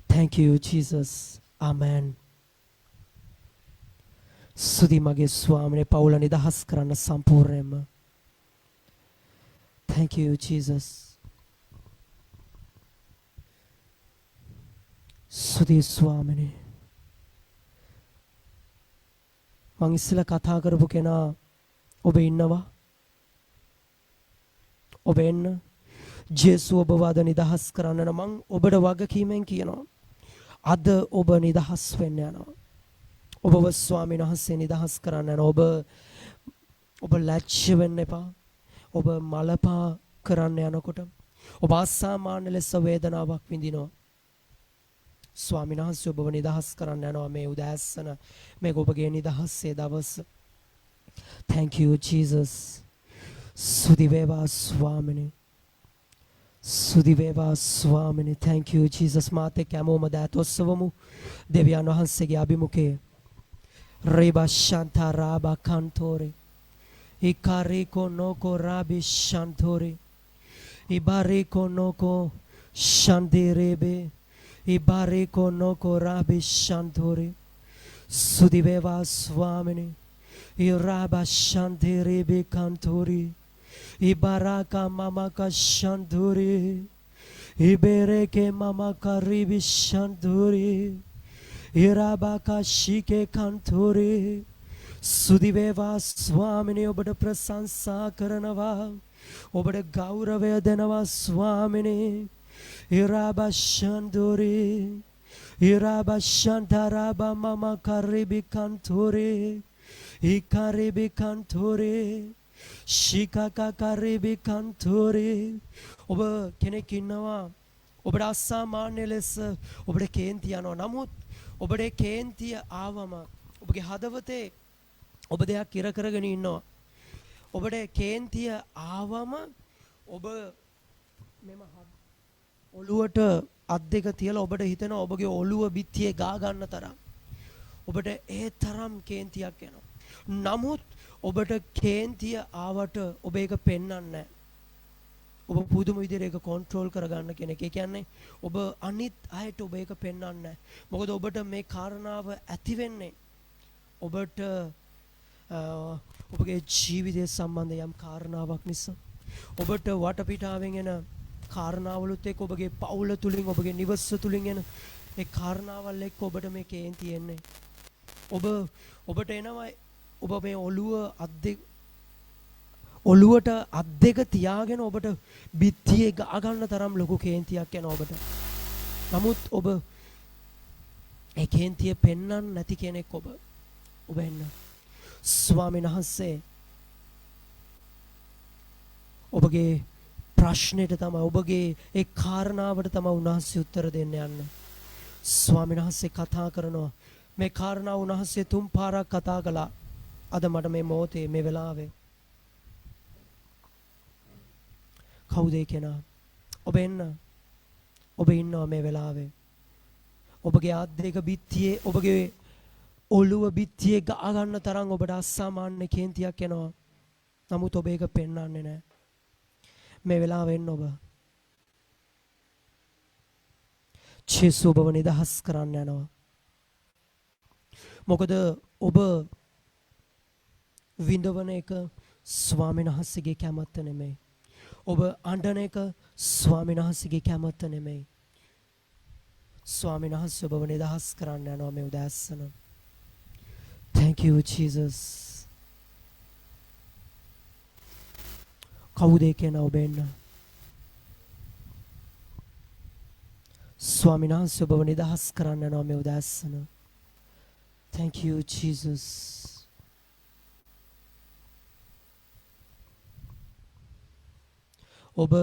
[SPEAKER 1] Thank you, Jesus. Amen. සුදි මගේ ස්වාමිනේ පවුල නිදහස් කරන්න සම්පූර්ණයෙන්ම. Thank you, Jesus. සුදි ස්වාමිනේ. මං ඉස්සෙල්ලා කතා කරපු කෙනා ඔබ ඉන්නවා? ඔබ එන්න. ජේසු ඔබ වද නිදහස් කරන්න නම් මං ඔබට වගකීමෙන් කියනවා අද ඔබ නිදහස් වෙන්න යනවා ඔබව ස්වාමීන් වහන්සේ නිදහස් කරන්න යනවා ඔබ ලැජ්ජ වෙන්න එපා ඔබ මලපා කරන්න යනකොට ඔබ අසාමාන්‍ය ලෙස වේදනාවක් විඳිනවා ස්වාමීන් වහන්සේ ඔබව නිදහස් කරන්න යනවා මේ උදෑසන මේක ඔබගේ නිදහසේ දවස Thank you Jesus සුදි වේවා ස්වාමීනි සුදි වේවා ස්වාමිනේ thank you Jesus මාතේ කැමෝම දෑතොස්සවමු දෙවියන් වහන්සේගේ අභිමුඛයේ රේබා ශාන්තා රාබා කන්තෝරේ ඉකාරීකෝ නෝකෝ රාබි ශාන්තෝරේ ඉබාරීකෝ නෝකෝ ශාන්තිරේබේ ඉබාරීකෝ නෝකෝ රාබි ශාන්තෝරේ සුදි වේවා ස්වාමිනේ ඉරාබා ශාන්තිරේබේ කන්තෝරේ Ibaraka mama kashanduri Ibereke mama karibi shanduri Irabaka shike kanturi Sudiveva swamini obada prasansa karanava obada gauravaya denava swamini Iraba shanduri Iraba shantaraba mama karibi kanturi Ikaribi kanturi Shikaka karibi kanturi ඔබ කෙනෙක් ඉන්නවා ඔබට අසාමාන්‍ය ලෙස ඔබට කේන්ති යනවා නමුත් ඔබට කේන්තිය ආවම ඔබගේ හදවතේ ඔබ දෙයක් ඉර කරගෙන ඉන්නවා ඔබට කේන්තිය ආවම ඔබ මෙම ඔළුවට අත් දෙක තියලා ඔබට හිතෙනවා ඔබගේ ඔළුව බිත්තියේ ගා ගන්න තරම් ඔබට ඒ තරම් කේන්තියක් එනවා නමුත් ඔබට කේන්තිය ආවට ඔබ ඒක පෙන්වන්නේ නැහැ. ඔබ පුදුම විදිහට ඒක කන්ට්‍රෝල් කරගන්න කෙනෙක්. ඒ කියන්නේ ඔබ අනිත් අයට ඔබ ඒක පෙන්වන්නේ නැහැ. මොකද ඔබට මේ කාරණාව ඇති වෙන්නේ ඔබට ඔබගේ ජීවිතය සම්බන්ධ යම් කාරණාවක් නිසා. ඔබට වටපිටාවෙන් එන කාරණාවලුත් එක්ක ඔබගේ පවුල තුලින් ඔබගේ නිවස තුලින් එන ඒ කාරණාවල් එක්ක ඔබට මේ කේන්ති එන්නේ. ඔබට එනවා ඔබ මේ ඔළුවට අත් දෙක තියාගෙන ඔබට බිත්තියේ ගා ගන්න තරම් ලොකු කේන්තියක් එනවා ඔබට. නමුත් ඔබ ඒ කේන්තිය පෙන්වන්න නැති කෙනෙක් ඔබ එන්න. ස්වාමීන් වහන්සේ ඔබගේ ප්‍රශ්නෙට තමයි ඔබගේ ඒ කාරණාවට තමයි උන්වහන්සේ උත්තර දෙන්න යන්නේ. ස්වාමීන් වහන්සේ කතා කරනවා. මේ කාරණාව උන්වහන්සේ 3 පාරක් කතා කළා. අද මට මේ මොහොතේ මේ වෙලාවේ කවුද ඒ කෙනා? ඔබ එන්න. ඔබ ඉන්නවා මේ වෙලාවේ. ඔබගේ අත් දෙක බිත්තියේ ඔබගේ ඔළුව බිත්තියේ ගා ගන්න තරම් ඔබට අසාමාන්‍ය කේන්තියක් එනවා. නමුත් ඔබ ඒක පෙන්වන්නේ නැහැ. මේ වෙලාවේ එන්න ඔබ. ජේසුස් ඔබව නිදහස් කරන්න යනවා. මොකද ඔබ විඳවන එක ස්වාමීන් වහන්සේගේ කැමැත්ත නෙමෙයි. ඔබ අඬන එක ස්වාමීන් වහන්සේගේ කැමැත්ත නෙමෙයි. ස්වාමීන් වහන්සේ ඔබව නිදහස් කරන්න යනවා මේ උදෑසන. Thank you Jesus. කවුද ඒ කෙනා? ඔබ එන්න. ස්වාමීන් වහන්සේ ඔබව නිදහස් කරන්න යනවා මේ උදෑසන. Thank you Jesus. ඔබ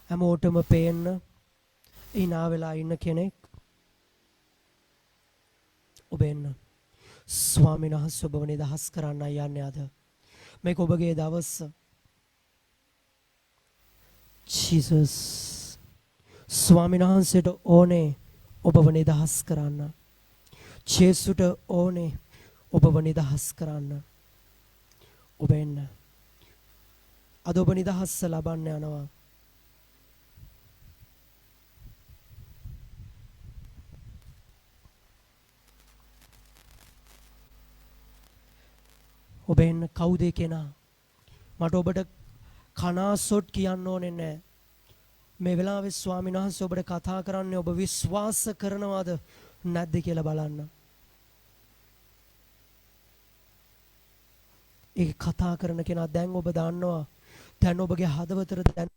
[SPEAKER 1] හැමෝටම පේන්න ඉනා වෙලා ඉන්න කෙනෙක් ඔබ එන්න. ස්වාමීන් වහන්සේ ඔබව නිදහස් කරන්න යන්නේ අද. මේක ඔබගේ දවස. Jesus. ස්වාමීන් වහන්සේට ඕනේ ඔබව නිදහස් කරන්න. ජේසුට ඕනේ ඔබව නිදහස් කරන්න. ඔබ එන්න. අද ඔබ නිදහස් ලබන්න යනවා. ඔබ එන්න. කවුද ඒ කෙනා? මට ඔබට කනාසොට් කියන්න ඕනේ නැහැ. මේ වෙලාවේ ස්වාමීන් වහන්සේ ඔබට කතා කරන්නේ ඔබ විශ්වාස කරනවද නැද්ද කියලා බලන්න. ඒ කතා කරන කෙනා දැන් ඔබ දන්නවා. දැන් ඔබගේ හදවතට දැන්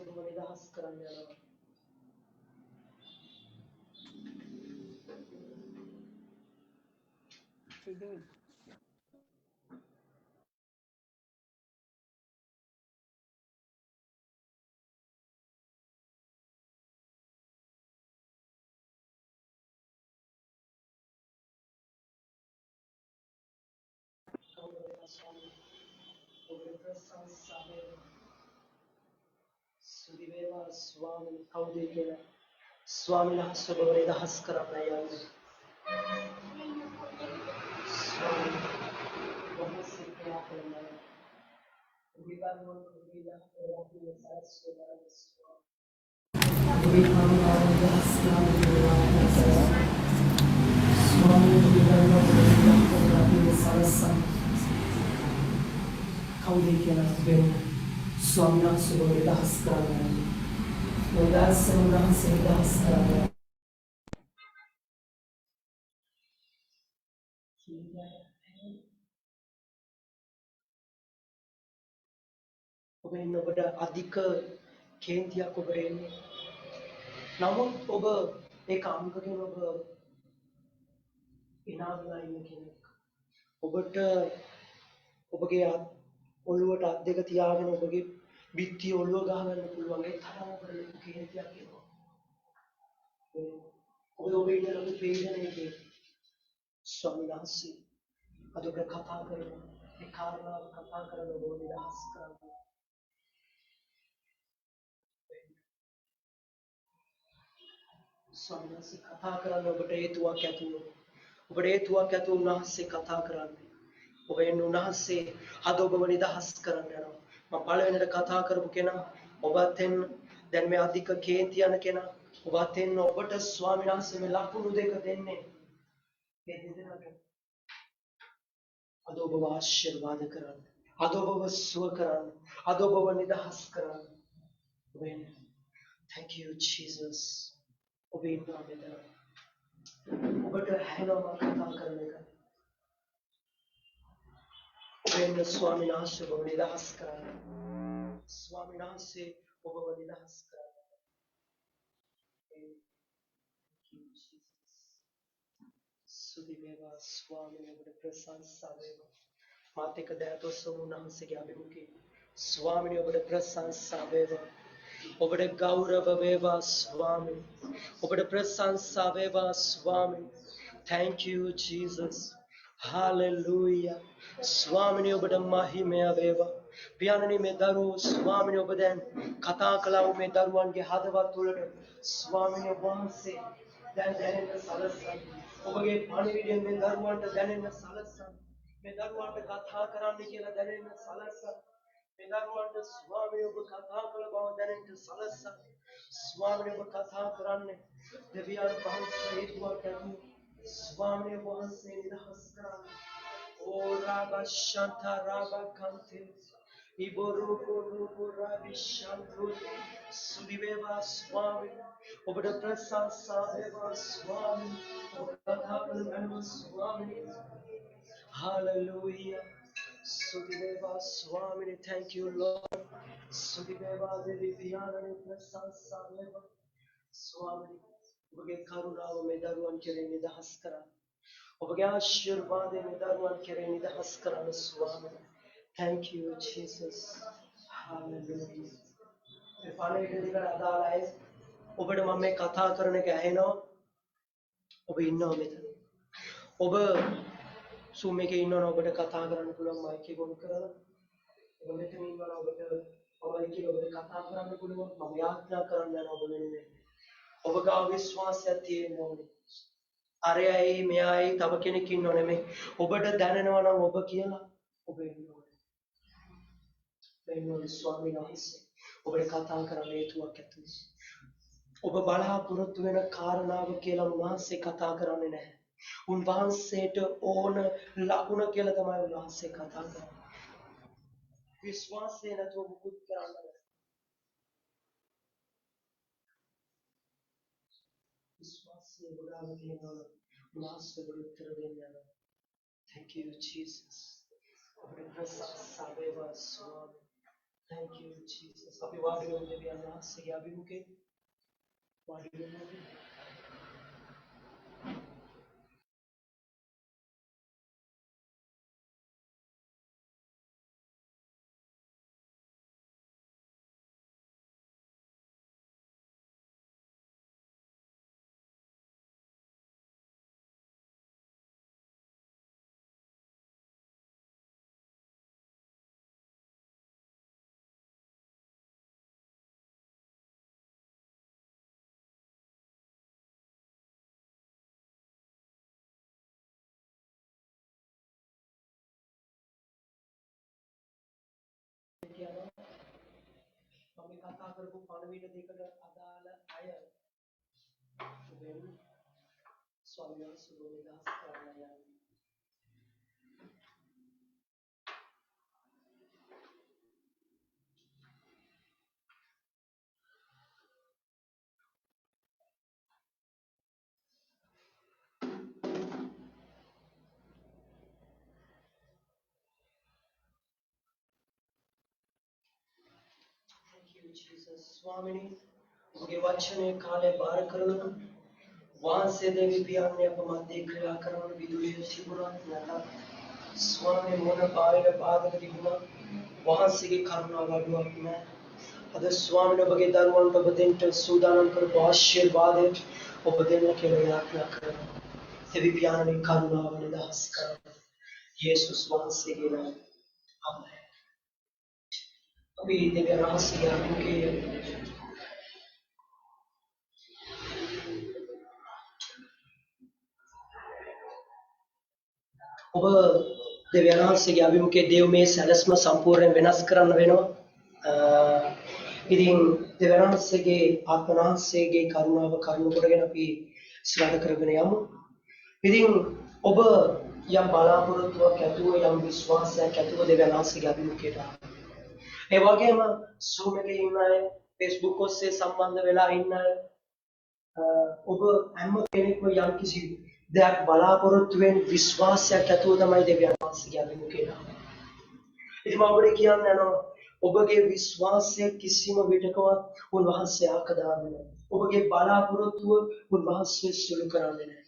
[SPEAKER 1] ඔබව නිදහස් කරන්න යනවා. ඔබේ ප්‍රශංසාවේ සුදි වේවා ස්වාමීන් කවුද කියලා ස්වාමීන් වහන්සේ ඔබව නිදහස් කරන්න යන්නේ. ස්වාමීන් වහන්සේ ක්‍රියා කරනවා. විවාදවල ක්‍රියා කරනවා සාස්ත්‍රය. ඔබේ කාමනාව නිදහස් කරන්න. ස්වාමීන් වහන්සේ කවුද කියලා වෙන ස්වාමීන් වහන්සේ ඔබව නිදහස් කරන්න. උදාසන උන්වහන්සේ නිදහස් කරන්න. ඔබ එන්න. ඔබට අධික කේන්තියක් ඔබ එන්නේ. නමුත් ඔබ ඒක අංගගෙන ඔබ ඉනාදලා ඉන්න කෙනෙක්. ඔබට ඔබගේ ඔළුවට අත් දෙක තියාගෙන ඔබගේ බිත්තිය ඔළුව ගහගන්න පුළුවන්. ඒ තරම් ඔබට ලොකු කේන්තියක් එනවා. ඔබ ඉන්න පීඩනයේ ස්වාමීන් වහන්සේ අද ඔබට කතා කරනවා. ඒ කාරණාව කතා කරන ඔබ නිදහස් කරනවා. ස්වාමීන් වහන්සේ කතා කරන්න ඔබට හේතුවක් ඇති වුණා. ඔබට හේතුවක් ඇති උන්වහන්සේ කතා කරන්නේ. ඔබ එන්න උන්වහන්සේ අද ඔබව නිදහස් කරන්න යනවා. මම පළවෙනිට කතා කරපු කෙනා ඔබත් එන්න. දැන් මේ අධික කේන්ති යන කෙනා ඔබත් එන්න. ඔබට ස්වාමීන් වහන්සේ මේ ලකුණු දෙක දෙන්නේ. මේ දෙදෙනාට අද ඔබව ආශිර්වාද කරන්න. අද ඔබව සුව කරන්න. අද ඔබව නිදහස් කරන්න. ඔබ එන්න. Thank you Jesus. ඔබ ඉන්නවා මෙතන. ඔබට හැලවම කතා කරන එක. වෙන්න ස්වාමීන් වහන්සේ ඔබ නිදහස් කරන්න. ස්වාමීන් වහන්සේ ඔබව නිදහස් කරන්න. සුදි වේවා ස්වාමීන් ඔබට ප්‍රශංසා වේවා. මාත් එක්ක දයතොස්සම උන්වහන්සේගේ අභිමුඛයේ ස්වාමීන් ඔබට ප්‍රශංසා වේවා. ඔබට ගෞරව වේවා ස්වාමීන්. ඔබට ප්‍රශංසා වේවා ස්වාමීන්. Thank you Jesus. Hallelujah. ස්වාමීන් ඔබට මහිමය වේවා. පියාණනි මේ දරුවෝ ස්වාමීන් ඔබ දැන් කතා කළා මේ දරුවන්ගේ හදවත් තුළට ස්වාමීන් වහන්සේ දැන් දැනෙන්න සලස්සන්න. ඔබගේ පණිවිඩයෙන් මේ දරුවන්ට දැනෙන්න සලස්සන්න. මේ දරුවන්ට කතා කරන්න කියලා දැනෙන්න සලස්සන්න. මේ දරුවන්ට ස්වාමීන් ඔබ කතා කළ බව දැනෙන්න සලස්සන්න. ස්වාමීන් ඔබ කතා කරන්නේ දෙවියන් වහන්සේ හේතුවක් ඇතුව ස්වාමීන් වහන්සේ නිදහස් කරන්න. ඕ රාබා ශාන්තා රාබා කන්තේ ඉබොරුපොරුපො රාබි ශාන්තු සුදි වේවා ස්වාමීන් ඔබට ප්‍රශංසා වේවා ස්වාමීන් ඔබ කතා කළ මනෝ ස්වාමීන් Hallelujah. Sudiveva Swamini, thank you, Lord. Sudiveva Devi Piyanani Prasansa Veva Swamini. ඔබගේ කරුණාව මේ දරුවන් කෙරෙහි නිදහස් කරන්න. ඔබගේ ආශිර්වාදය මේ දරුවන් කෙරෙහි නිදහස් කරන්න ස්වාමීනි. Thank you Jesus. Hallelujah. මේ පණිවිඩයකට අදාළ අය ඔබට මම මේ කතා කරන එක ඇහෙනවා. ඔබ ඉන්නවා මෙතන. ඔබ Zoom එකේ ඉන්නවනම් ඔබට කතා කරන්න පුළුවන් මයික් එක ඔන් කරලා. ඔබ මෙතන ඉන්නවනම් ඔබට මයික් එක ඔබට කතා කරන්න පුළුවන්. මම යාඥා කරන්න යනවා ඔබ වෙනුවෙන්. ඔබ ගාව විශ්වාසයක් තියෙන්න ඕනේ. අරයයි මෙයයි තව කෙනෙක් ඉන්නව නෙමෙයි. ඔබට දැනෙනවා නම් ඔබ කියලා ඔබ ඉන්න ඕනේ. මේ ස්වාමීන් වහන්සේ ඔබට කතා කරන්න හේතුවක් ඇතුව. ඔබ බලාපොරොත්තු වෙන කාරණාව කියලා උන්වහන්සේ කතා කරන්නේ නැහැ. උන්වහන්සේට ඕන ලකුණ කියලා තමයි උන්වහන්සේ කතා කරන්නේ. විශ්වාසය නැතුව මුකුත් කරන්න බෑ. විශ්වාසය ගොඩාක් තියෙනවා. උන්වහන්සේ උත්තර දෙන්න යනවා. Thank you Jesus. අපේ ප්‍රසන්න වේවා ස්වාමී. Thank you Jesus. අපි වාඩි වෙමු දෙවියන් වහන්සේගේ අභිමුඛේ. වාඩි වෙමු. මම කතා කරපු පණිවිඩ දෙකට අදාළ අය වෙන ස්වාමීන් වහන්සේ නිදහස් කරන්න යනවා. Jesus ස්වාමීනි ඔබගේ වචනේ කාලේ බාර කරනවා වාන්සේ දෙවි පියාණන් අප මැදේ ක්‍රියා කරන විදුලිය තිබුණා නැත්නම් ස්වාමීනි මොන බාහිර බාධක තිබුණා වාන්සේගේ කරුණාව අඩුවක් නෑ අද ස්වාමීනි ඔබගේ දරුවන්ට ඔබ දෙන්න සූදානම් කරපු ආශිර්වාදය ඔබ දෙන්න කියලා යාඥා කරනවා දෙවි පියාණන්ගේ කරුණාව නිදහස් කරනවා යේසුස් වහන්සේගේ නාමයෙන් ආමේන් අපි දෙවියන් වහන්සේගේ අභිමුඛයේ ඔබ දෙවියන් වහන්සේගේ අභිමුඛයේ දේව මේ සැලැස්ම සම්පූර්ණයෙන් වෙනස් කරන්න වෙනවා. ඉතින් දෙවියන් වහන්සේගේ ආත්ම වහන්සේගේ කරුණාව කරුණ කොටගෙන අපි ඉස්සරහට කරගෙන යමු. ඉතින් ඔබ යම් බලාපොරොත්තුවක් ඇතුව යම් විශ්වාසයක් ඇතුව දෙවියන් වහන්සේගේ අභිමුඛයට ඒ වගේම Zoom එකේ ඉන්න අය Facebook ඔස්සේ සම්බන්ධ වෙලා ඉන්න අය ඔබ හැම කෙනෙක්ම යම් කිසි දෙයක් බලාපොරොත්තු වෙන විශ්වාසයක් ඇතුව තමයි දෙවියන් වහන්සේගේ අභිමුඛයට ආවේ. ඉතින් මම ඔබට කියන්න යනවා ඔබගේ විශ්වාසය කිසිම විටකවත් උන්වහන්සේ ආකදාන්නේ නැහැ. ඔබගේ බලාපොරොත්තුව උන්වහන්සේ සුළු කරන්නේ නැහැ.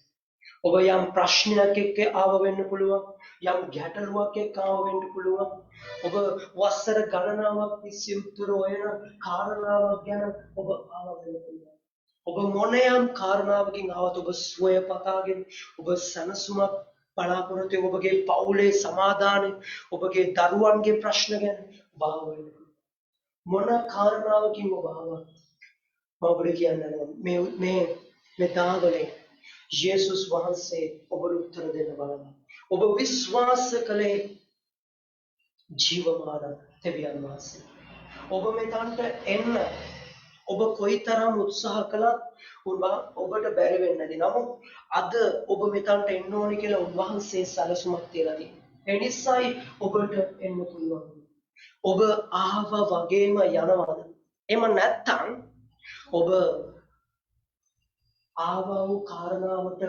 [SPEAKER 1] ඔබ යම් ප්‍රශ්නයක් එක්ක ආව වෙන්න පුළුවන්. යම් ගැටලුවක් එක්ක ආව වෙන්න පුළුවන්. ඔබ වසර ගණනාවක් තිස්සේ උත්තර හොයන කාරණාවක් ගැන ඔබ ආව වෙන්න පුළුවන්. ඔබ මොන යම් කාරණාවකින් ආවත් ඔබ සුවය පතාගෙන ඔබ සනසුමක් බලාපොරොත්තු වෙන ඔබගේ පවුලේ සමාදානය ඔබගේ දරුවන්ගේ ප්‍රශ්න ගැන ඔබ ආව වෙන්න පුළුවන්. මොන කාරණාවකින් ඔබ ආවත් මම ඔබට කියන්නවා මේ දාවලේ යේසුස් වහන්සේ ඔබට උත්තර දෙන්න බලන්න. ඔබ විශ්වාස කළේ ජීවමාන දෙවියන් වහන්සේ. ඔබ මෙතනට එන්න ඔබ කොයිතරම් උත්සාහ කළත් ඔබට බැරි වෙන්නේ නැති. නමුත් අද ඔබ මෙතනට එන්න ඕනේ කියලා උන්වහන්සේ සැලසුමක් තියලා තියෙනවා. ඒ නිසායි ඔබට එන්න පුළුවන්. ඔබ ආව වගේම යනවාද? එහෙම නැත්නම් ඔබ ආවා වූ කාරණාවට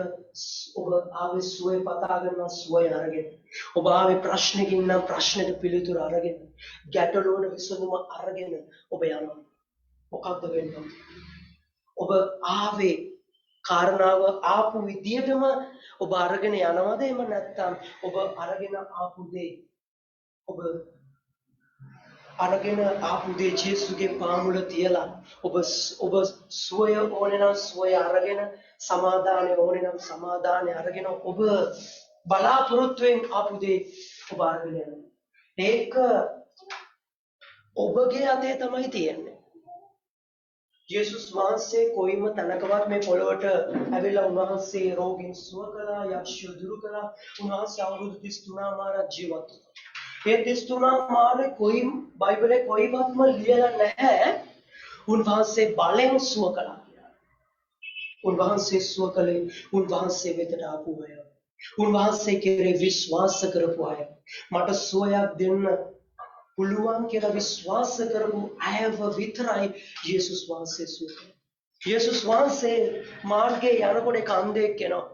[SPEAKER 1] ඔබ ආවේ සුවය පතා ගන්නවා සුවය අරගෙන ඔබ ආවේ ප්‍රශ්නකින් නම් ප්‍රශ්නෙට පිළිතුරු අරගෙන ගැටලුවට විසඳුම අරගෙන ඔබ යනවා මොකක්ද වෙන්නේ ඔබ ආවේ කාරණාව ආපු විදියටම ඔබ අරගෙන යනවද එහෙම නැත්නම් ඔබ අරගෙන ආපු දේ ඔබ අරගෙන ආපු දේ ජේසුගේ පාමුල තියලා ඔබ සුවය ඕනේ නම් සුවය අරගෙන සමාදානය ඕනේ නම් සමාදානය අරගෙන ඔබ බලාපොරොත්තුෙන් ආපු දේ ඔබ අරගෙන යනවා. ඒක ඔබගේ අතේ තමයි තියෙන්නේ. යේසුස් වහන්සේ කොයිම තැනකවත් මේ පොළොවට ඇවිල්ලා උන්වහන්සේ රෝගීන් සුව කළා, යක්ෂයෝ දුරු කළා. උන්වහන්සේ අවුරුදු 33 මාරක් ජීවත් වුණා. ඒ 33 මාරේ කොයි බයිබලේ කොයිවත්ම ලියලා නැහැ උන්වහන්සේ බලෙන් සුව කළා කියලා. උන්වහන්සේ සුව කළේ උන්වහන්සේ වෙතට ආපු අය. උන්වහන්සේ කෙරේ විශ්වාස කරපු අය. මට සුවයක් දෙන්න පුළුවන් කියලා විශ්වාස කරපු අයව විතරයි යේසුස් වහන්සේ සුව කළේ. යේසුස් වහන්සේ මාර්ගයේ යනකොට එක අන්ධයෙක් කෙනා.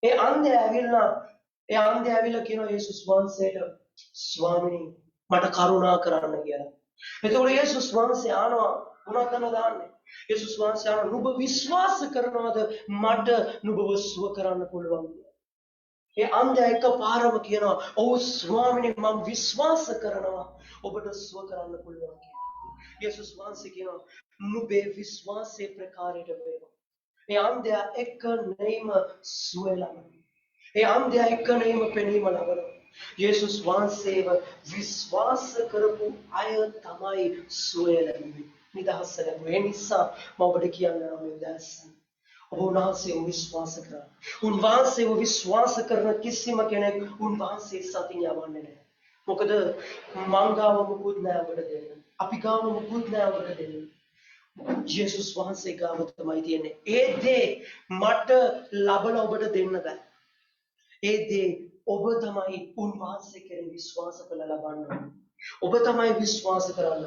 [SPEAKER 1] ඒ අන්ධයා ඇවිල්ලා කියනවා යේසුස් වහන්සේට ස්වාමීනි මට කරුණා කරන්න කියලා. එතකොට යේසුස් වහන්සේ ආනවා මොනවද දාන්නේ? යේසුස් වහන්සේ ආනවා නුඹ විශ්වාස කරනවද මට නුඹව සුව කරන්න පුළුවන් කියලා. ඒ අන්ධයා එකපාරම කියනවා ඔව් ස්වාමීනි මම විශ්වාස කරනවා ඔබට සුව කරන්න පුළුවන් කියලා. යේසුස් වහන්සේ කියනවා නුඹේ විශ්වාසයේ ප්‍රකාරයට වේවා. ඒ අන්ධයා එක නෙයිම සුව ලබනවා. ඒ අන්ධයා එක නෙයිම පෙනීම ලබනවා. යේසුස් වහන්සේව විශ්වාස කරපු අය තමයි සුවය ලැබුවේ. නිදහස ලැබුවේ. ඒ නිසා මම ඔබට කියන්නම් මේ දැසන. ඔබ උන්වහන්සේව විශ්වාස කරා. උන්වහන්සේව විශ්වාස කරන කිසිම කෙනෙක් උන්වහන්සේ සතින් යවන්නේ නැහැ. මොකද මං ගාව මුකුත් නැහැ ඔබට දෙන්න. අපි ගාව මුකුත් නැහැ ඔබට දෙන්න. යේසුස් වහන්සේ ගාව තමයි තියෙන්නේ. ඒ දේ මට ලබලා ඔබට දෙන්න බෑ. ඒ දේ ඔබ තමයි උන්වහන්සේ කෙරෙහි විශ්වාස කළ ලබන්න. ඔබ තමයි විශ්වාස කරන්න.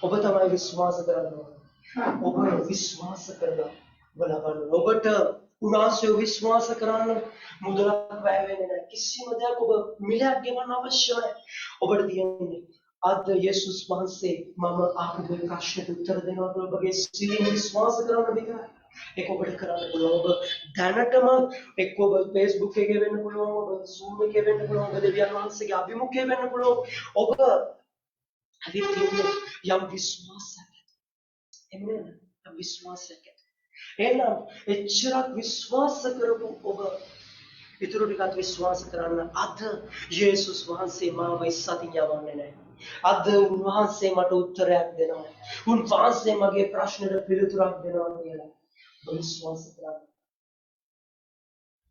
[SPEAKER 1] ඔබ තමයි විශ්වාස කරන්න. ඔබ විශ්වාස කරලා ඔබ ලබන්න. ඔබට උන්වහන්සේ විශ්වාස කරන්න මුදලක් වැය වෙන්නේ නැහැ. කිසිම දෙයක් ඔබ මිලක් ගෙවන්න අවශ්‍ය නැහැ. ඔබට තියෙන්නේ අද යේසුස් වහන්සේ මම ආපු ප්‍රශ්නෙට උත්තර දෙනවා කියලා ඔබගේ සිතින් විශ්වාස කරන්න විතරයි. ඒක ඔබට කරන්න පුළුවන්. ඔබ දැනටම එක්ක ඔබ Facebook එකේ වෙන්න පුළුවන්, ඔබ Zoom එකේ වෙන්න පුළුවන්, ඔබ දෙවියන් වහන්සේගේ අභිමුඛයේ වෙන්න පුළුවන්. ඔබ හරි තියෙන යම් විශ්වාසයක්. එන්නේ යම් විශ්වාසයක්. එහෙනම් එච්චරක් විශ්වාස කරපු ඔබ ඊටු ටිකක් විශ්වාස කරන්න අද යේසුස් වහන්සේ මාව ඉස්සතින් යවන්නේ නැහැ. අද උන්වහන්සේ මට උත්තරයක් දෙනවා. උන්වහන්සේ මගේ ප්‍රශ්නෙට පිළිතුරක් දෙනවා කියලා. විශ්වාස කරන්න.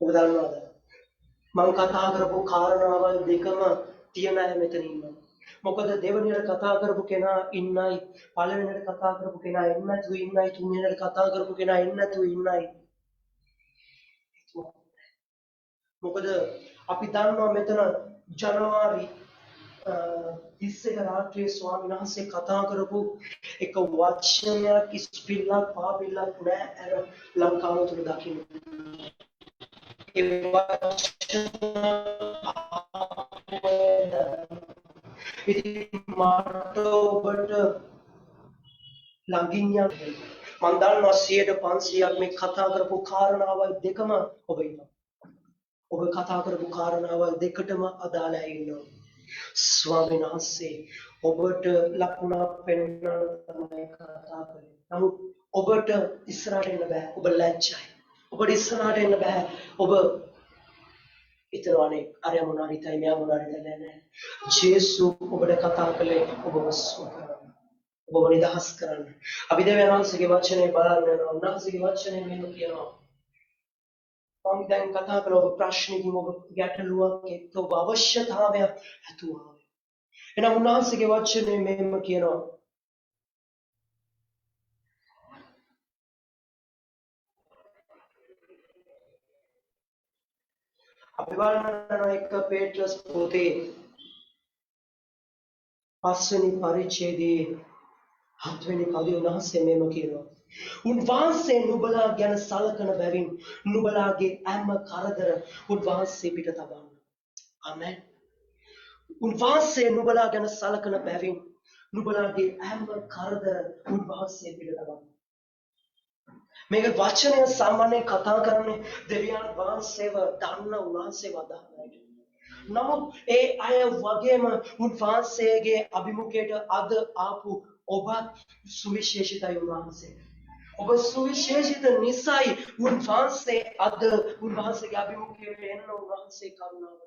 [SPEAKER 1] ඔබ දන්නවද? මම කතා කරපු කාරණාවල් දෙකම තියන අය මෙතන ඉන්නවා. මොකද දෙවෙනියට කතා කරපු කෙනා ඉන්නයි, පළවෙනියට කතා කරපු කෙනා ඉන්නේ නැතුව ඉන්නයි, තුන්වෙනියට කතා කරපු කෙනා ඉන්නේ නැතුව ඉන්නයි. මොකද අපි දන්නවා මෙතන ජනවාරි 31 රාත්‍රියේ ස්වාමීන් වහන්සේ කතා කරපු එක වචනයක් ඉස්පිල්ලක් පාපිල්ලක් නෑ අර ලංකාව තුල දකින්න. ඒ වචන ඉතින් මට ඔබට ළඟින් යන්න මම දන්නවා 500ක් මේ කතා කරපු කාරණාවල් දෙකම ඔබ ඉන්නවා. ඔබ කතා කරපු කාරණාවල් දෙකටම අදාළයි ඉන්නවා. ස්වාමීන් වහන්සේ ඔබට ලකුණක් පෙන්වන්න තමයි කතා කරන්නේ. නමුත් ඔබට ඉස්සරහට එන්න බෑ. ඔබ ලැජ්ජයි. ඔබට ඉස්සරහට එන්න බෑ. ඔබ හිතනවානේ අරයා මොනවා හිතයි මෙයා මොනවා හිතන්නේ නැහැ. ජේසු ඔබට කතා කළේ ඔබව සුව කරන්න. ඔබව නිදහස් කරන්න. අපි දෙවියන් වහන්සේගේ වචනේ බලන්න යනවා. උන්වහන්සේගේ වචනේ මෙන්න කියනවා. මම දැන් කතා කරලා ඔබ ප්‍රශ්නකින් ඔබ ගැටලුවක් එක්ක ඔබ අවශ්‍යතාවයක් ඇතුවා. එහෙනම් උන්වහන්සේගේ වචනේ මෙන්න කියනවා. අපි බලන එක පේට්‍රස් පොතේ 5 වෙනි පරිච්ඡේදයේ 7 වෙනි පදයේ උන්වහන්සේ මෙම කියනවා. උන්වහන්සේ නුඹලා ගැන සලකන බැවින් නුඹලාගේ හැම කරදර උන්වහන්සේ පිට තබන්න. ආමෙන්. උන්වහන්සේ නුඹලා ගැන සලකන බැවින් නුඹලාගේ හැම කරදර උන්වහන්සේ පිට තබන්න. මේක වචනය සාමාන්‍යයෙන් කතා කරන්නේ දෙවියන් වහන්සේව දන්න උන්වහන්සේව අදහනයි. නමුත් ඒ අය වගේම උන්වහන්සේගේ අභිමුඛයට අද ආපු ඔබ සුවිශේෂිතයි උන්වහන්සේ. ඔබ සුවිශේෂිත නිසයි උන්වහන්සේ අද උන්වහන්සේගේ අභිමුඛයට එන්න උන්වහන්සේ කරුණාව.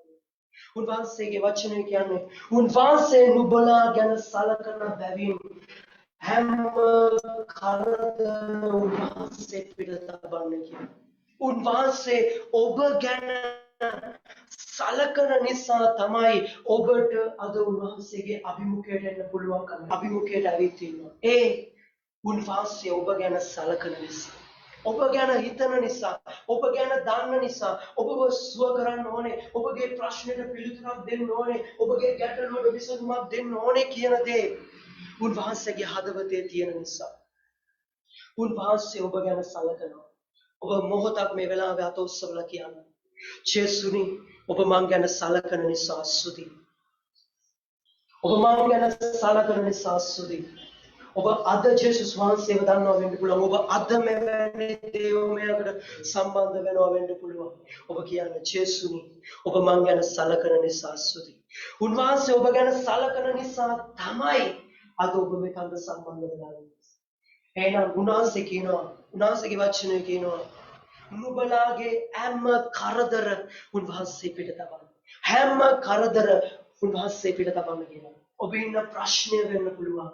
[SPEAKER 1] උන්වහන්සේගේ වචනය කියන්නේ උන්වහන්සේ නුඹලා ගැන සලකන බැවින් හැම කරදර උන්වහන්සේ පිට තබන්න කියන. උන්වහන්සේ ඔබ ගැන සලකන නිසා තමයි ඔබට අද උන්වහන්සේගේ අභිමුඛයට එන්න පුළුවන්කම. අභිමුඛයට ඇවිත් ඉන්නවා. ඒ උන්වහන්සේ ඔබ ගැන සලකන නිසා. ඔබ ගැන හිතන නිසා, ඔබ ගැන දන්න නිසා, ඔබව සුව කරන්න ඕනේ, ඔබගේ ප්‍රශ්නෙට පිළිතුරක් දෙන්න ඕනේ, ඔබගේ ගැටලුවට විසඳුමක් දෙන්න ඕනේ කියන දේ උන්වහන්සේගේ හදවතේ තියෙන නිසා. උන්වහන්සේ ඔබ ගැන සලකනවා. ඔබ මොහොතක් මේ වෙලාවේ අත උස්සවලා කියන්න. ජේසුනි ඔබ මං ගැන සලකන නිසා ස්තුති. ඔබ මං ගැන සලකන නිසා ස්තුති. ඔබ අද ජේසුස් වහන්සේව දන්නවා වෙන්න පුළුවන්. ඔබ අද මෙවැනි දේවමයකට සම්බන්ධ වෙනවා වෙන්න පුළුවන්. ඔබ කියන්නේ ජේසුනි ඔබ මං ගැන සලකන නිසා ස්තුති. උන්වහන්සේ ඔබ ගැන සලකන නිසා තමයි අද ඔබ මෙතනට සම්බන්ධ වෙලා ඉන්නේ. එහෙනම් උන්වහන්සේ කියනවා, උන්වහන්සේගේ වචනේ කියනවා නුඹලාගේ හැම කරදර උන්වහන්සේ පිට තබන්න. හැම කරදර උන්වහන්සේ පිට තබන්න කියනවා. ඔබ ඉන්න ප්‍රශ්නය වෙන්න පුළුවන්.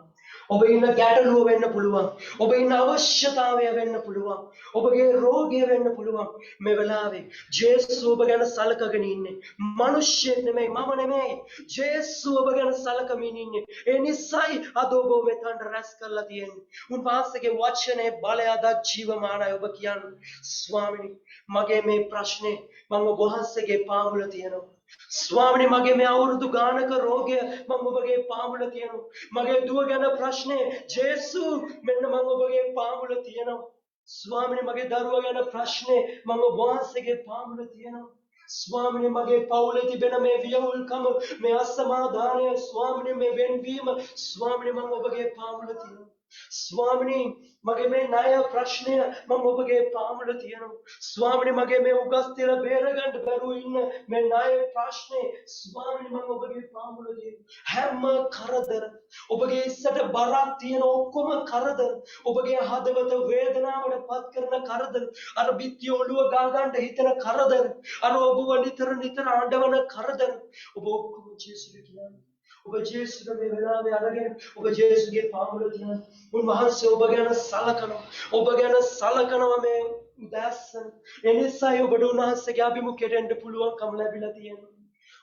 [SPEAKER 1] ඔබ ඉන්න ගැටලුව වෙන්න පුළුවන්. ඔබ ඉන්න අවශ්‍යතාවය වෙන්න පුළුවන්. ඔබගේ රෝගය වෙන්න පුළුවන්. මේ වෙලාවේ ජේසු ඔබ ගැන සලකගෙන ඉන්නේ. මිනිස්සෙක් නෙමෙයි, මම නෙමෙයි. ජේසු ඔබ ගැන සලකමින් ඉන්නේ. ඒ නිසායි අද ඔබ මෙතනට රැස් කරලා තියෙන්නේ. උන්වහන්සේගේ වචනේ බලය අද ජීවමානයි. ඔබ කියන්නේ ස්වාමීනි මගේ මේ ප්‍රශ්නේ මම ඔබ වහන්සේගේ පාමුල තියෙනවා. ස්වාමීනි මගේ මේ අවුරුදු ගානක රෝගය මම ඔබගේ පාමුල තියෙනවා. මගේ දුව ගැන ප්‍රශ්නේ ජේසු මෙන්න මම ඔබගේ පාමුල තියෙනවා. ස්වාමීනි මගේ දරුවා ගැන ප්‍රශ්නේ මම ඔබ වහන්සේගේ පාමුල තියෙනවා. ස්වාමීනි මගේ පවුලේ තිබෙන මේ වියවුල්කම මේ අසමාදානය ස්වාමීනි මේ වෙන්වීම ස්වාමීනි මම ඔබගේ පාමුල තියෙනවා. ස්වාමීනි මගේ මේ ණය ප්‍රශ්නය මම ඔබගේ පාමුල තියෙනවා. ස්වාමීනි මගේ මේ උගස් තිර බේරගන්න බැරුව ඉන්න මේ ණය ප්‍රශ්නේ ස්වාමීනි මම ඔබගේ පාමුල තියෙනවා. හැම කරදර ඔබගේ ඉස්සට බරක් තියෙන ඔක්කොම කරදර ඔබගේ හදවත වේදනාවට පත් කරන කරදර අර බිත්ති ඔළුව ගා ගන්න හිතන කරදර අර ඔබව නිතර අඬවන කරදර ඔබ ඔක්කොම ජේසුට කියන්නේ. ඔබ ජේසුට මේ වෙලාවේ අරගෙන ඔබ ජේසුගේ පාමුල තියෙන උන්වහන්සේ ඔබ ගැන සලකනවා. ඔබ ගැන සලකනවා මේ උදෑසන. එනිසායි ඔබට උන්වහන්සේගේ අභිමුඛයට එන්න පුළුවන්කම ලැබිලා තියෙනවා.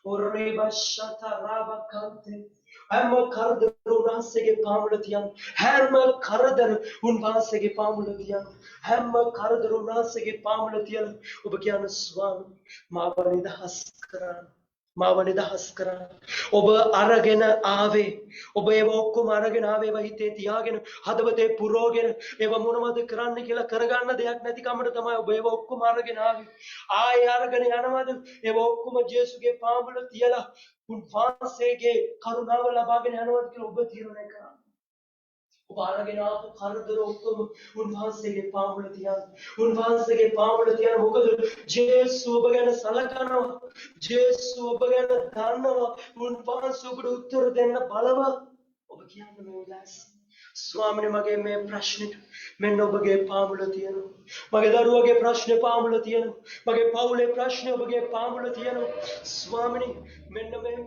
[SPEAKER 1] ඔරේබෂත රාබකන්තේ හැම කරදර උන්වහන්සේගේ පාමුල තියන්න. හැම කරදර උන්වහන්සේගේ පාමුල තියන්න. හැම කරදර උන්වහන්සේගේ පාමුල තියන්න. ඔබ කියන ස්වාමී මාව නිදහස් කරන්න. මාව නිදහස් කරන්න. ඔබ අරගෙන ආවේ. ඔබ ඒව ඔක්කොම අරගෙන ආවේ. ඒව හිතේ තියාගෙන හදවතේ පුරෝගෙන ඒව මොනවද කරන්න කියලා කරගන්න දෙයක් නැති කමට තමයි ඔබ ඒව ඔක්කොම අරගෙන ආවේ. ආයේ අරගෙන යනවද? ඒව ඔක්කොම ජේසුගේ පාමුල තියලා උන්වහන්සේගේ කරුණාව ලබාගෙන යනවද කියලා ඔබ තීරණය කරන්න. ඔබ අරගෙන ආපු කරදර ඔක්කොම උන්වහන්සේගේ පාමුල තියන්න. උන්වහන්සේගේ පාමුල තියන්න. මොකද ජේසු ඔබ ගැන සලකනවා. ජේසු ඔබ ගැන දන්නවා. උන්වහන්සේ ඔබට උත්තර දෙන්න බලවත්. ඔබ කියන්න මේ උදෑසන ස්වාමීනි මගේ මේ ප්‍රශ්නෙට මෙන්න ඔබගේ පාමුල තියෙනවා. මගේ දරුවගේ ප්‍රශ්නේ පාමුල තියෙනවා. මගේ පවුලේ ප්‍රශ්නේ ඔබගේ පාමුල තියෙනවා. ස්වාමීනි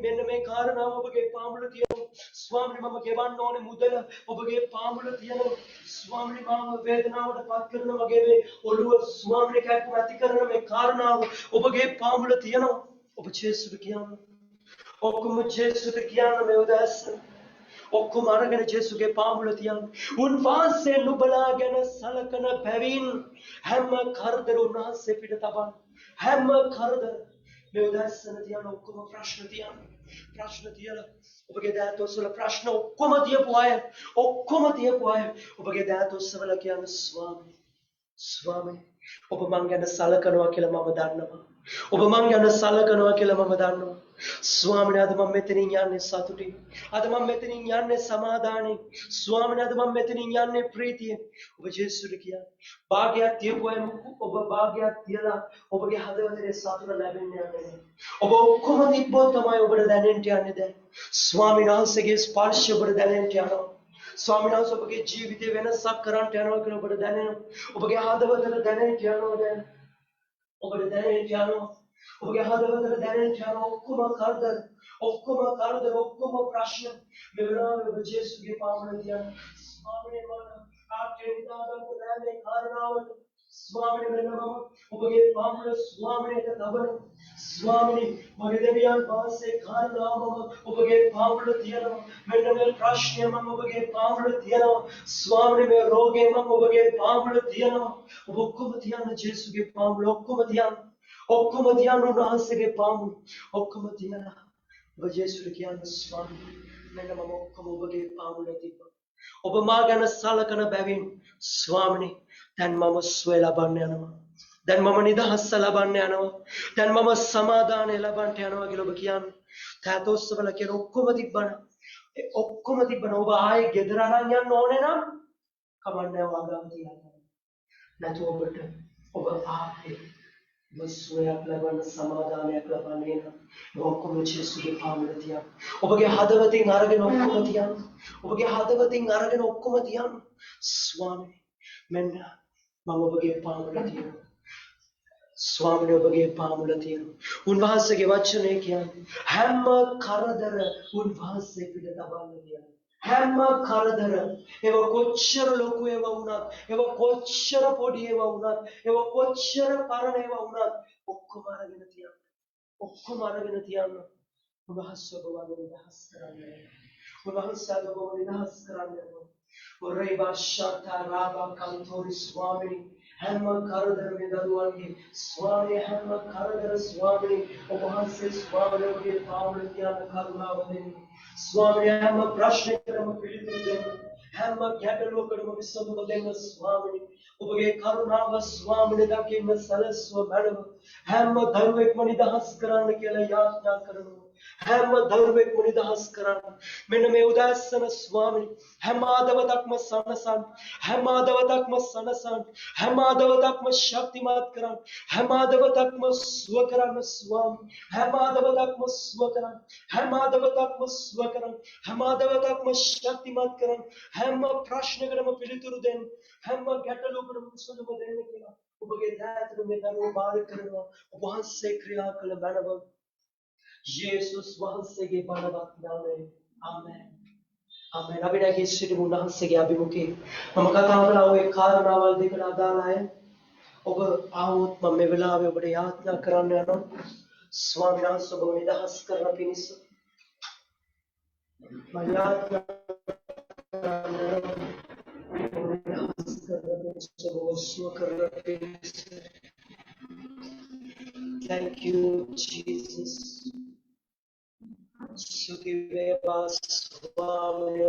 [SPEAKER 1] මෙන්න මේ කාරණාව ඔබගේ පාමුල තියෙනවා. ස්වාමීනි මම ගෙවන්න ඕනේ මුදල ඔබගේ පාමුල තියෙනවා. ස්වාමීනි මම වේදනාවට පත් කරන මගේ මේ ඔළුව ස්වාමීනි කැපුම් ඇති කරන මේ කාරණාව ඔබගේ පාමුල තියෙනවා. ඔබ ජේසුට කියන්න. ඔක්කොම ජේසුට කියන්න මේ උදෑසන. ඔක්කොම අරගෙන ජේසුගේ පාමුල තියන්න. උන්වහන්සේ නුඹලා ගැන සලකන බැවින් හැම කරදර උන්වහන්සේ පිට තබන්න. හැම කරදර මේ උදෑසන තියන්න. ඔක්කොම ප්‍රශ්න තියන්න. ප්‍රශ්න තියලා ඔබගේ දෑතොස්වල ප්‍රශ්න ඔක්කොම තියපු අය ඔබගේ දෑතොස්වල කියන්න ස්වාමී ඔබ මං ගැන සලකනවා කියලා මම දන්නවා. ඔබ මං ගැන සලකනවා කියලා මම දන්නවා. ස්වාමීනි අද මම මෙතනින් යන්නේ සතුටින්. අද මම මෙතනින් යන්නේ සමාදානෙන්. ස්වාමීනි අද මම මෙතනින් යන්නේ ප්‍රීතියෙන්. ඔබ ජේසුට කියන්න. භාගයක් තියපු අය ඔබ භාගයක් තියලා ඔබගේ හදවතේ සතුට ලැබෙන්නේ නැහැ. ඔබ ඔක්කොම තිබ්බොත් තමයි ඔබට දැනෙන්න යන්නේ දැන්. ස්වාමීන් වහන්සේගේ ස්පර්ශය ඔබට දැනෙන්න යනවා. ස්වාමීන් වහන්සේ ඔබගේ ජීවිතේ වෙනසක් කරන්න යනවා කියලා ඔබට දැනෙනවා. ඔබගේ හදවතට දැනෙන්න යනවා දැන්. ඔබට දැනෙන්න යනවා. ඔබගේ හදවතට දැනෙන්න යනවා ඔක්කොම කරදර ඔක්කොම ප්‍රශ්න මේ වෙලාවේ ඔබ ජේසුගේ පාමුල තියන්න. ස්වාමීනි මම ආත්මේ විදාදම් කරන්නේ කාරණාවට ස්වාමීනි මෙන්න මම ඔබගේ පාමුල ස්වාමීනිට තබන. ස්වාමීනි මගේ දෙවියන් වහන්සේ කාරණාවම ඔබගේ පාමුල තියනවා. මෙන්න මේ ප්‍රශ්නය මම ඔබගේ පාමුල තියනවා. ස්වාමීනි මේ රෝගය මම ඔබගේ පාමුල තියනවා. ඔබ ඔක්කොම තියන්න ජේසුගේ පාමුල ඔක්කොම තියන්න. ඔක්කොම තියන්න උන්වහන්සේගේ පාමුල ඔක්කොම තියන්න. ඔබ ජේසුට කියන්න ස්වාමීනි මෙන්න මම ඔක්කොම ඔබගේ පාමුල තිබ්බා. ඔබ මා ගැන සලකන බැවින් ස්වාමීනි දැන් මම සුවය ලබන්න යනවා. දැන් මම නිදහස ලබන්න යනවා. දැන් මම සමාදානය ලබන්න යනවා කියලා ඔබ කියන්නේ. තෑතොස්සවල කියන ඔක්කොම තිබ්බන ඔබ ආයේ ගෙදර අරන් යන්න ඕනේ නම් කමන්නේ වගාව තියන්න. නැතු ඔබට ඔබ ආයේ සුවයක් ලබන්න සමාදානයක් ලබන්නේ නම් ඔක්කොම ජේසුගේ පාමුල තියන්න. ඔබගේ හදවතින් අරගෙන ඔක්කොම තියන්න. ඔබගේ හදවතින් අරගෙන ඔක්කොම තියන්න. ස්වාමීනි මෙන්න මම ඔබගේ පාමුල තියනවා. ස්වාමීනි ඔබගේ පාමුල තියනවා. උන්වහන්සේගේ වචනේ කියන්නේ හැම කරදර උන්වහන්සේ පිට තබන්න කියන්නේ. හැම කරදර ඒව කොච්චර ලොකු ඒවා වුණත් ඒව කොච්චර පොඩි ඒවා වුණත් ඒව කොච්චර පරණ ඒවා වුණත් ඔක්කොම අරගෙන තියන්න. උන්වහන්සේ ඔබව නිදහස් කරන්නේ. උන්වහන්සේ ඔබව නිදහස් කරන්නේ. ඔරේ බාෂාතා රාබා කන්තෝරි ස්වාමීනි හැම කරදර මේ දරුවන්ගේ ස්වාමීනි හැම කරදර ස්වාමීනි ඔබ වහන්සේ ස්වාමීනි ඔබගේ පාමුල තියන්න කරුණාව දෙන්න. ස්වාමීනි හැම ප්‍රශ්නයකටම පිළිතුරු දෙන්න. හැම ගැටලුවකටම විසඳුම දෙන්න ස්වාමීනි. ඔබගේ කරුණාව ස්වාමීනි දකින්න සලස්ව මැඩව. හැම දරුවෙක්ම නිදහස් කරන්න කියලා යාඥා කරනවා. හැම දරුවෙක්ම නිදහස් කරන්න. මෙන්න මේ උදෑසන ස්වාමීනි හැම ආදවතක්ම සනසන්න. හැම ආදවතක්ම සනසන්න. හැම ආදවතක්ම ශක්තිමත් කරන්න. හැම ආදවතක්ම සුව කරන්න ස්වාමී. හැම ආදවතක්ම සුව කරන්න. හැම ආදවතක්ම සුව කරන්න. හැම ආදවතක්ම ශක්තිමත් කරන්න. හැම ප්‍රශ්නකටම පිළිතුරු දෙන්න. හැම ගැටලුවකටම විසඳුම දෙන්න කියලා ඔබගේ දෑතට මේ දරුවෝ බාර කරනවා. ඔබ වහන්සේ ක්‍රියා කළ බැනව යේසුස් වහන්සේගේ බලවත් නාමයෙන් ආමෙන්. ආමෙන්. අපි නැගී සිටිමු උන්වහන්සේගේ අභිමුඛයේ. මම කතා කළා ඔය කාරණාවල් දෙකට අදාළ අය. ඔබ ආවොත් මම මේ වෙලාවේ ඔබට යාඥා කරන්න යනවා. ස්වාමීන් වහන්සේ ඔබව නිදහස් කරන පිණිස මම යාඥා Thank you, Jesus. Sukiveva Swami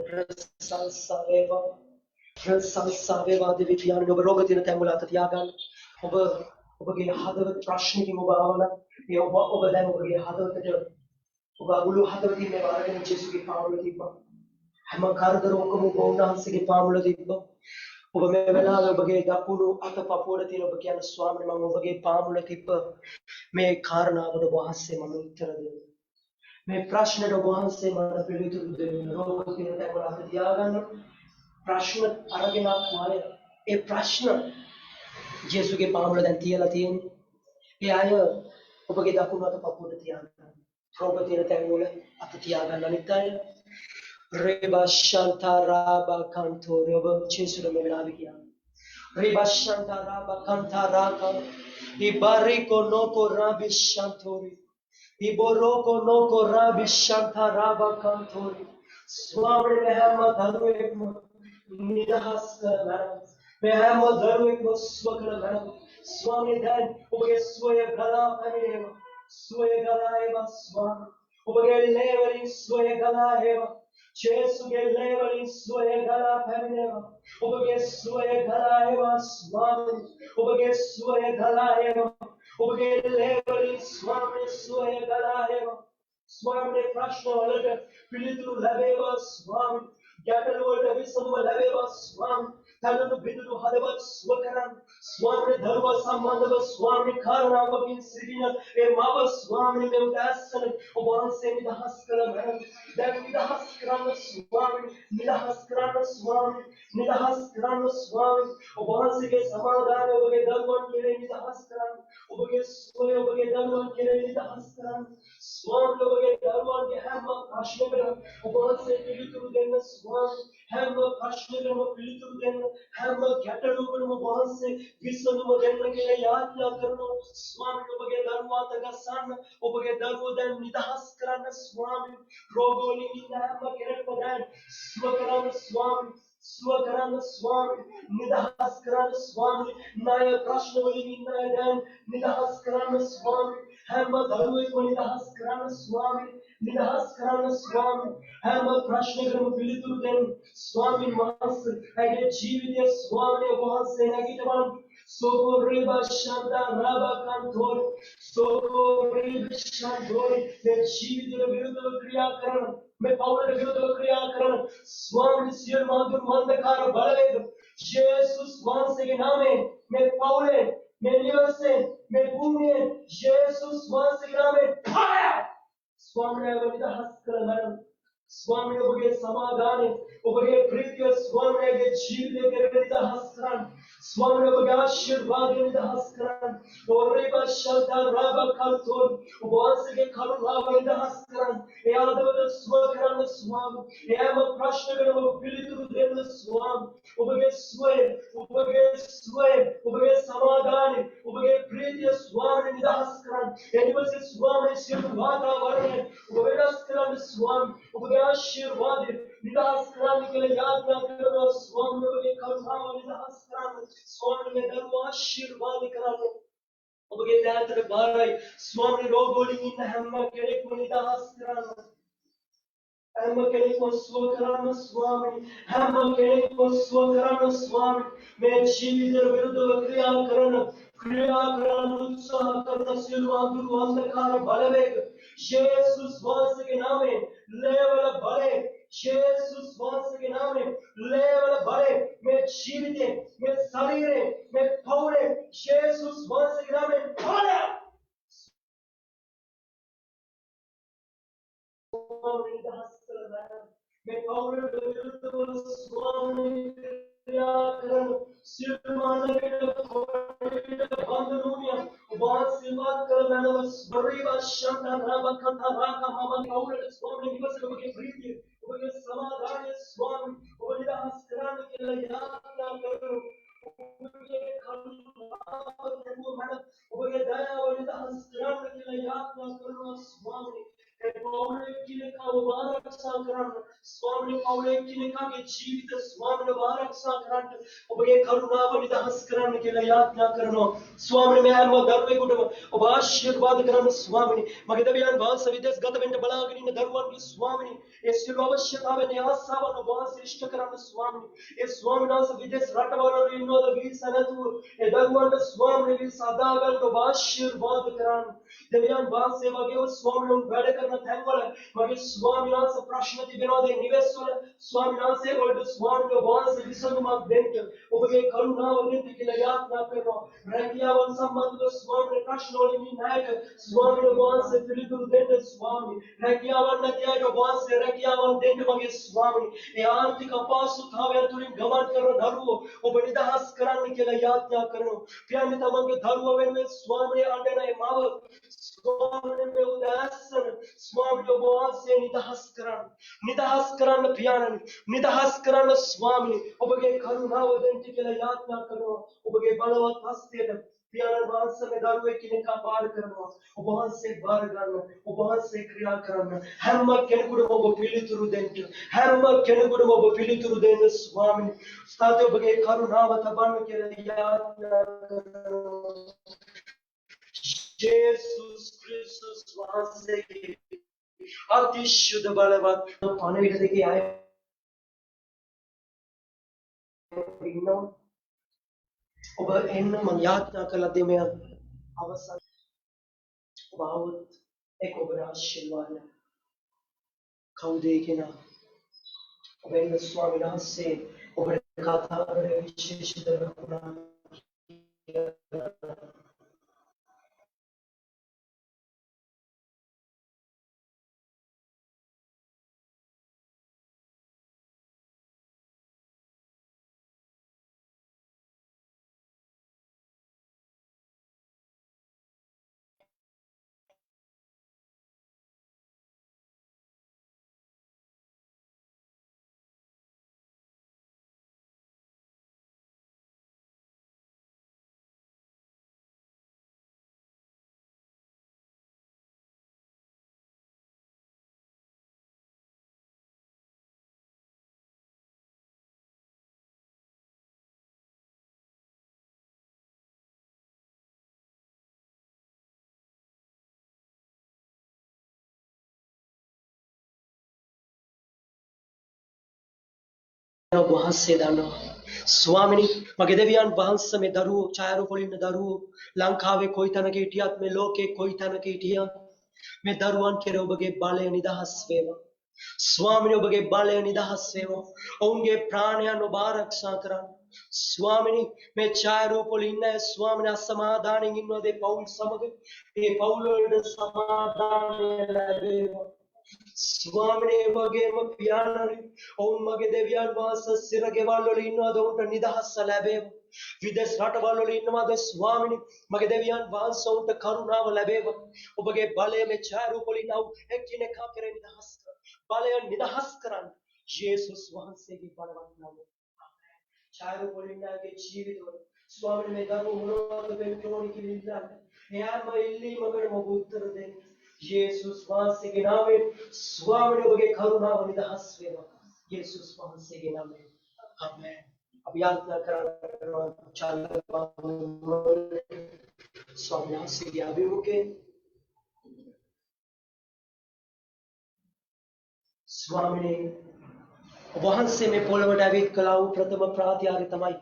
[SPEAKER 1] Prasalsaveva Prasalsaveva Dividian ඔබ රෝග තියෙන තැන් වල අත තියාගන්න. ඔබගේ හදවත ප්‍රශ්නකින් ඔබ ආවන ඒ ඔබ දැන් ඔබගේ හදවතට ඔබ මුළු හදවතින්ම වරගෙන ජේසුගේ පාමුල තිබ්බා. හැම කරදර ඔක්කොම ඔබ උන්වහන්සේගේ පාමුල තිබ්බා. ඔබ මේ වෙලාවේ ඔබගේ දකුණු අත පපුවට තියෙන ඔබ කියන ස්වාමීනි මම ඔබගේ පාමුල තිබ්බ මේ කාරණාවට ඔබ වහන්සේ මම උත්තර දෙන්න. මේ ප්‍රශ්නෙට ඔබ වහන්සේ මට පිළිතුරු දෙන්න. රෝග තියෙන තැන් වල අත තියාගන්න. ප්‍රශ්න අරගෙන ආය ඒ ප්‍රශ්න ජේසුගේ පාමුල දැන් තියලා තියෙන්නේ. ඒ අය ඔබගේ දකුණු අත පපුවට තියාගන්න. රෝග තියෙන තැන් වල අත තියාගන්න අනිත් අය Reba Shanta Raba Kantori ඔබ ජේසුට මේ වෙලාවේ කියන්නේ. Reba Shanta Raba Kantaraka Ibariko Noko Rabi Shantori Iboroko Noko Rabi Shanta Raba Kantori ස්වාමීන් වහන්සේ හැම දරුවෙක්ම නිදහස් කරගන්න. මේ හැම දරුවෙක්ම සුව කරගන්න. ස්වාමීන් දැන් ඔබගේ සුවය ගලා පැමිණේවා. සුවය ගලා ඒවා ස්වාමීන්. ඔබගේ ලේ වලින් සුවය ගලා ඒවා. ජේසුගේ ලේ වලින් සුවය ගලා පැමිණේවා. ඔබගේ සුවය ගලා ඒවා ස්වාමීන්. ඔබගේ සුවය ගලා ඒවා. ඔබගේ ලේ වලින් ස්වාමීන් සුවය ගලා ඒවා. ස්වාමීන් ප්‍රශ්න වලට පිළිතුරු ලැබේවා ස්වාමීන්. ගැටලු වලට විසඳුම ලැබේවා ස්වාමීන්. තනු බිඳුණු හදවත් සුව කරන් ස්වාමීන් දරුවා සම්බන්ධව ස්වාමීන් කාරණාවකින් සිටින ඒ මව ස්වාමීන් මේ උදාසන ඔබ වහන්සේ නිදහස් කළ මරණ දැන් නිදහස් කරන්න ස්වාමීන් නිදහස් කරන්න ස්වාමීන් නිදහස් කරන්න ස්වාමීන් ඔබ වහන්සේගේ සමාදානය ඔබගේ දරුවන් කෙරෙහි නිදහස් කරන්න ඔබගේ සුවය ඔබගේ දරුවන් කෙරෙහි නිදහස් කරන්න ස්වාමීන් ඔබගේ දරුවන්ගේ හැම ප්‍රශ්නයකටම ඔබ වහන්සේ පිළිතුරු දෙන්න ස්වාමීන් හැම ප්‍රශ්නයකටම පිළිතුරු දෙන්න හැම ගැටලුවකටම වහන්සේ විසඳුම දෙන්න කියලා යාඥා කරනවා ස්වාමීන් ඔබගේ දරුවා අත ගසන්න ඔබගේ දරුවෝ දැන් නිදහස් කරන්න ස්වාමීන් රෝග වලින් ඉන්න හැම කෙනෙක්ම දැන් සුව කරන්න ස්වාමීන් සුව කරන්න ස්වාමීන් නිදහස් කරන්න ස්වාමීන් ණය ප්‍රශ්න වලින් ඉන්න අය දැන් නිදහස් කරන්න ස්වාමීන් හැම දරුවෙක්ම නිදහස් කරන්න ස්වාමීන් නිදහස් කරන්න ස්වාමීන් හැම ප්‍රශ්නයකටම පිළිතුරු දෙන්න ස්වාමීන් වහන්සේ ඇගේ ජීවිතය ස්වාමීන් වහන්සේ නැගිටවන්න සෝකෝ රේබා ශාන්තා රාබා කන්තෝරි සෝකෝ රේබා ශාන්තෝරි මේ ජීවිතයට විරුද්ධව ක්‍රියා කරන මේ පවුලට විරුද්ධව ක්‍රියා කරන ස්වාමීන් සියලු මාඳුරු මන්දකාර බලවේග යේසුස් වහන්සේගේ නාමයෙන් මේ පවුලේ මේ නිවසේ මේ භූමියේ යේසුස් වහන්සේගේ නාමයෙන් fire ස්වාමීන් නිදහස් කරගන්න ස්වාමීන් ඔබගේ සමාදානය ඔබගේ ප්‍රීතිය ස්වාමීන්ගේ ජීවිතය කෙරෙහි නිදහස් කරන්න ස්වාමීන් ඔබගේ ආශිර්වාදය නිදහස් කරන්න ඔරේබා ශල්තා රාබා කල්තෝන් ඔබ වහන්සේගේ කරුණාව නිදහස් කරන්න ඒ ආදවද සුව කරන්න ස්වාමීන් එයාම ප්‍රශ්නකට ඔබ පිළිතුරු දෙන්න ස්වාමීන් ඔබගේ සුවය ඔබගේ සමාදානය ඔබගේ ප්‍රීතිය ස්වාමීන් නිදහස් කරන්න එනිවසේ ස්වාමීන් සියලු වාතාවරණය ඔබ වෙනස් කරන්න ස්වාමීන් ඔබගේ ආශිර්වාදය නිදහස් කරන්න කියලා යාඥා කරනවා ස්වාමීන් ඔබගේ කරුණාව නිදහස් කරන්න ස්වාමීන් දරුවා ආශිර්වාද කරන්න ඔබගේ දායතට බාරයි ස්වාමීන් රෝග වලින් ඉන්න හැම කෙනෙක්ම නිදහස් කරන්න හැම කෙනෙක්ම සුව කරන්න ස්වාමීන් හැම කෙනෙක්ම සුව කරන්න ස්වාමීන් මේ ජීවිතේ විරුද්ධව ක්‍රියා කරන උත්සාහ කරන සියලු අඳුරු අන්ධකාර බලවේග යේසුස් වහන්සේගේ නාමයෙන් ලේවල බලය යේසුස් වහන්සේගේ නාමයෙන් ලේවල බලය මේ ජීවිතේ මේ ශරීරේ මේ පවුලේ යේසුස් වහන්සේගේ නාමයෙන් බලය නිදහස් කරගන්න මේ පවුලේ විරුද්ධව ස්වාමීන් ක්‍රියා කරන සියලු මානවයට බන්ධනෝනිය වාසිවත් කරනව ස්වරිවා ශාන්තා කන්තා මම කවුරුද ස්වාමීන් වහන්සේ ඔබගේ ප්‍රීතිය ඔබගේ සමාදානය ස්වාමීන් ඔබ නිදහස් කරන්න කියලා යාඥා කරනවා ඔබගේ කරුණාව ඔබගේ දයාව නිදහස් කරන්න කියලා යාඥා කරනවා ස්වාමීන් ඒ පවුලේ කිලකව ආරක්ෂා කරන්න. ස්වාමිනේ පවුලේ කිලකගේ ජීවිත ස්වාමිනේ ආරක්ෂා කරන්න. ඔබගේ කරුණාව නිදහස් කරන්න කියලා යාඥා කරනවා. ස්වාමිනේ මේ හැම දරුවෙකුටම ඔබ ආශිර්වාද කරන්න ස්වාමිනේ. මගේ දෙවියන් වහන්සේ විදේශගත වෙන්න බලාගෙන ඉන්න දරුවන්ගේ ස්වාමිනේ ඒ සියලු අවශ්‍යතාවයන් ආසාවන් ඔබ වහන්සේ ඉෂ්ට කරන්න ස්වාමිනේ. ඒ ස්වාමීන් වහන්සේ විදේශ රටවල ඉන්නවද වීසා නැතුව ඒ දරුවන්ට ස්වාමිනේ වීසා අදා ගන්න ඔබ ආශිර්වාද කරන්න. දෙවියන් වහන්සේ වගේ ස්වාමීන් වැඩ කරන තැන්වල මගේ ස්වාමීන් වහන්සේ ප්‍රශ්න තිබෙනවාද ඒ නිවෙස්වල ස්වාමීන් වහන්සේ වලට ස්වාමීන් වහන්සේ විසඳුමක් දෙන්න ඔබගේ කරුණාව දෙන්න කියලා යාඥා කරනවා. රැකියාවන් සම්බන්ධව ස්වාමීන් ප්‍රශ්න වලින් නායක ස්වාමීන් වහන්සේ පිළිතුරු දෙන්න ස්වාමීන් රැකියාවන් නැති අයට ඔබ වහන්සේ රැකියාවන් දෙන්න මගේ ස්වාමීන් ඒ ආර්ථික අපහසුතාවයන් තුලින් ගමන් කරන දරුවෝ ඔබ නිදහස් කරන්න කියලා යාඥා කරනවා. පියාණන් තමන්ගේ දරුවෝ වෙනුවෙන් ස්වාමීන් අඬන ඒ මව ස්වාමීන් මේ උදාසන ස්වාමීන් ඔබ වහන්සේ නිදහස් කරන්න පියාණන් නිදහස් කරන්න ස්වාමීන් ඔබගේ කරුණාව දෙන්න කියලා යාඥා කරනවා. ඔබගේ බලවත් හස්තයට පියාණන් වහන්සේ මේ දරුවෙක් කෙනෙක් පාර කරනවා. ඔබ වහන්සේ බාර ගන්න ඔබ වහන්සේ ක්‍රියා කරන්න හැම කෙනෙකුටම ඔබ පිළිතුරු දෙන්න හැම කෙනෙකුටම ඔබ පිළිතුරු දෙන්න ස්වාමීන් ස්ථාතේ ඔබගේ කරුණාව තබන්න කියලා යාඥා කරනවා. ජේසුස් ක්‍රිස්තුස් වහන්සේගේ අතිශුද්ධ බලවත් පණවිඩ දෙකේ අය ඉන්නවා. ඔබ එන්න මම යාඥා කළා දෙමය අවසන් ඔබ આવොත් ඒක ඔබට ආශිර්වාද කවුද ඒ කෙනා ඔබ එන්න ස්වාමීන් වහන්සේ ඔබට කතා කරන විශේෂ දරුණා වහන්සේ දන්නවා. ස්වාමිනී මගේ දෙවියන් වහන්සේ මේ දරුවෝ ඡායාරූපවල ඉන්න දරුවෝ ලංකාවේ කොයි තැනක හිටියත් මේ ලෝකේ කොයි තැනක හිටියත් මේ දරුවන් කෙරේ ඔබගේ බලය නිදහස් වේවා. ස්වාමිනී ඔබගේ බලය නිදහස් වේවා. ඔවුන්ගේ ප්‍රාණයන් ඔබ ආරක්ෂා කරන්න. ස්වාමිනී මේ ඡායාරූපවල ඉන්න ස්වාමිනී අසමාදානෙන් ඉන්නවද ඒ පවුල් සමග ඒ පවුල් වලට සමාදානය ලැබේවා. ස්වාමිනේ වගේම පියාණන් ඔවුන් මගේ දෙවියන් වහන්සේ සිර ගෙවල් වල ඉන්නවද ඔවුන්ට නිදහස ලැබේවා. විදේශ රටවල් වල ඉන්නවද ස්වාමිනේ මගේ දෙවියන් වහන්සේ ඔවුන්ට කරුණාව ලැබේවා. ඔබගේ බලය මේ ඡායාරූප වල ඉන්නව එක්කෙනෙක් කරේ නිදහස් කරන්න. බලය නිදහස් කරන්න. යේසුස් වහන්සේගේ බලවත් නම. ආමේන්. ඡායාරූප වල ඉන්නගේ ජීවිතවල ස්වාමිනේ මේ දරුවෝ මොනවද වෙන්න ඕනි කියලා ඉල්ලන්න. එයාම ඉල්ලීමකට ඔබ උත්තර දෙන්න. යේසුස් වහන්සේගේ නාමයෙන් ස්වාමීන් ඔබගේ කරුණාව නිදහස් වේවා. යේසුස් වහන්සේගේ නාමයෙන්. ආමේන්. අපි යාඥා කරනවා ස්වාමීන් වහන්සේගේ අභිමුඛයෙන් ස්වාමීන් ඔබ වහන්සේ මේ පොළවට ඇවිත් කළා වූ ප්‍රථම ප්‍රාතිහාර්ය තමයි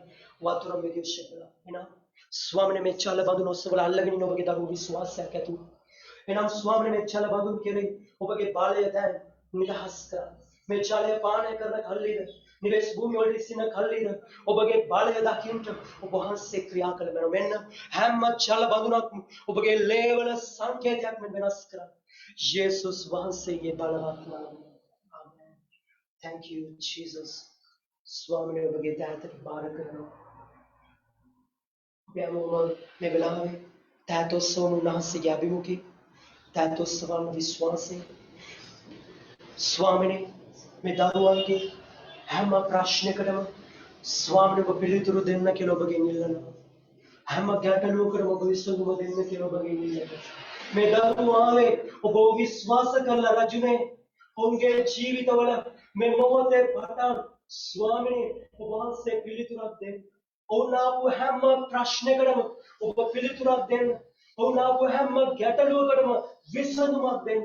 [SPEAKER 1] වතුර මෙදිවිෂ කළා. එහෙනම් ස්වාමීන් මේ චල බඳුන ඔස්සවල අල්ලගෙන ඉන්න ඔබගේ දරුවෝ විශ්වාසයක් ඇති වුණා. එනම් ස්වාමීන් මේ චල බඳුන් කෙරෙහි ඔබගේ බලය දැන් නිදහස් කරන්න. මේ චලය පානය කරන කල්ලිද නිවෙස් භූමිය වල ඉන්න කල්ලිද ඔබගේ බලය දකින්න ඔබ වහන්සේ ක්‍රියා කළ බැලුව. මෙන්න හැම චල බඳුනක්ම ඔබගේ ලේවල සංකේතයක් මෙන් වෙනස් කරන්න. යේසුස් වහන්සේගේ බලවත් නාමයෙන්. ආමේන්. Thank you Jesus. ස්වාමීන් ඔබගේ දෑතට බාර කරනවා. අපි හැමෝම මේ වෙලාවේ දෑතොස්සවන උන්වහන්සේගේ අභිමුඛයේ දෑතොස්සවන විශ්වාසයේ ස්වාමීන් මේ දරුවන්ගේ හැම ප්‍රශ්නයකටම ස්වාමීන් ඔබ පිළිතුරු දෙන්න කියලා ඔබගෙන් ඉල්ලනවා. හැම ගැටලුවකටම ඔබ විසඳුම දෙන්න කියලා ඔබගෙන් ඉල්ලනවා. මේ දරුවාවේ ඔබ විශ්වාස කළ රජුනේ ඔවුන්ගේ ජීවිතවල මේ මොහොතේ පටන් ස්වාමිනේ ඔබ වහන්සේ පිළිතුරක් දෙන්න. ඔවුන් ආපු හැම ප්‍රශ්නයකටම ඔබ පිළිතුරක් දෙන්න. ඔවුන් ආපු හැම ගැටලුවකටම විසඳුමක් දෙන්න.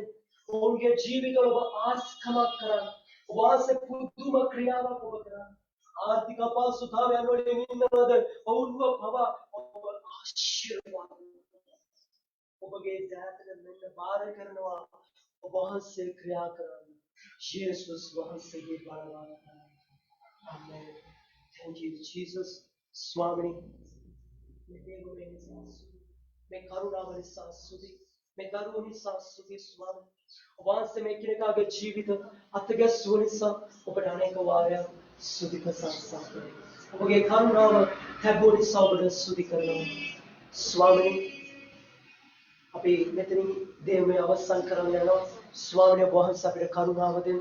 [SPEAKER 1] ඔවුන්ගේ ජීවිතවල ඔබ ආස්කමක් කරන්න. ඔබ වහන්සේ පුදුම ක්‍රියාවක් ඔබ කරන්න. ආර්ථික අපහසුතාවයන් වලින් ඉන්නවද ඔවුන්ව පවා ඔබ ආශිර්වාද ඔබගේ දෑතට මෙන්න බාර කරනවා ඔබ වහන්සේ ක්‍රියා කරන්න යේසුස් වහන්සේගේ බලවත් ආමේන් thank you Jesus ස්වාමී මේ දේවෝනේ මේ කරුණාව නිසා ස්තුති මේ දරුවෝ නිසා ස්තුති ස්වාමී ඔබ වහන්සේ මේ කෙනෙකුගේ ජීවිත අත්ගැස්සුව නිසා ඔබට අනේක වාරයක් ස්තුති ප්‍රශංසා කරනවා ඔබගේ කරුණාව ලැබුව නිසා ඔබට ස්තුති කරනවා ස්වාමී අපි මෙතනින් දේවයේ අවසන් කරන්න යනවා ස්වාමීන් වහන්සේ අපිට කරුණාව දෙන්න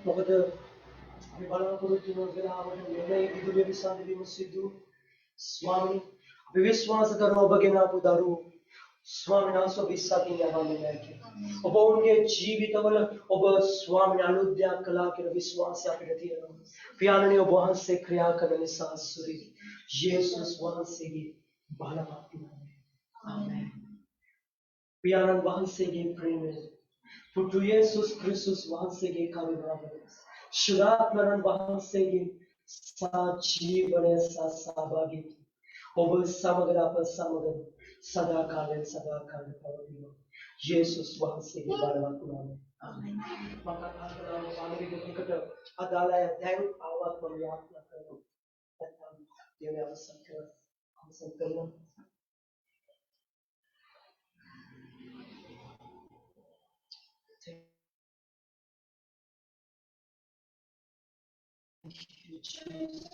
[SPEAKER 1] මොකද අපි බලාපොරොත්තු වෙන වෙලාවට මේ විදුලිය විසඳ වීම සිදු ස්වාමීන් අපි විශ්වාස කරන ඔබගෙන ආපු දරුවෝ ස්වාමීන් වහන්සේ විශ්වාසයෙන් යවන්නේ නැහැ ඔබ ඔවුන්ගේ ජීවිතවල ඔබ ස්වාමීන් අලුත් දෙයක් කළා කියලා විශ්වාසය අපිට තියෙනවා පියාණනි ඔබ වහන්සේ ක්‍රියා කරන නිසා ස්තුති යේසුස් වහන්සේගේ බලවත් නාමයෙන් ආමේන් පියාණන් වහන්සේගේ ප්‍රේමය පුතු යේසුස් ක්‍රිස්තුස් වහන්සේගේ කරුණාව ශුද්ධාත්මයන් වහන්සේගේ සජීවනය සහභාගීත්වය ඔබ සමග අප සමග සදාකාලයෙන් සදාකාල පවතිනවා යේසුස් වහන්සේගේ බලවත් නාමයෙන් ආමේන් මම කතා කරනවා පාලිගකට අදාළය දැන් ආවත් මම යාත්‍රා කරනවා නැත්නම් දේව අවසන් කරනවා Thank you, Jesus.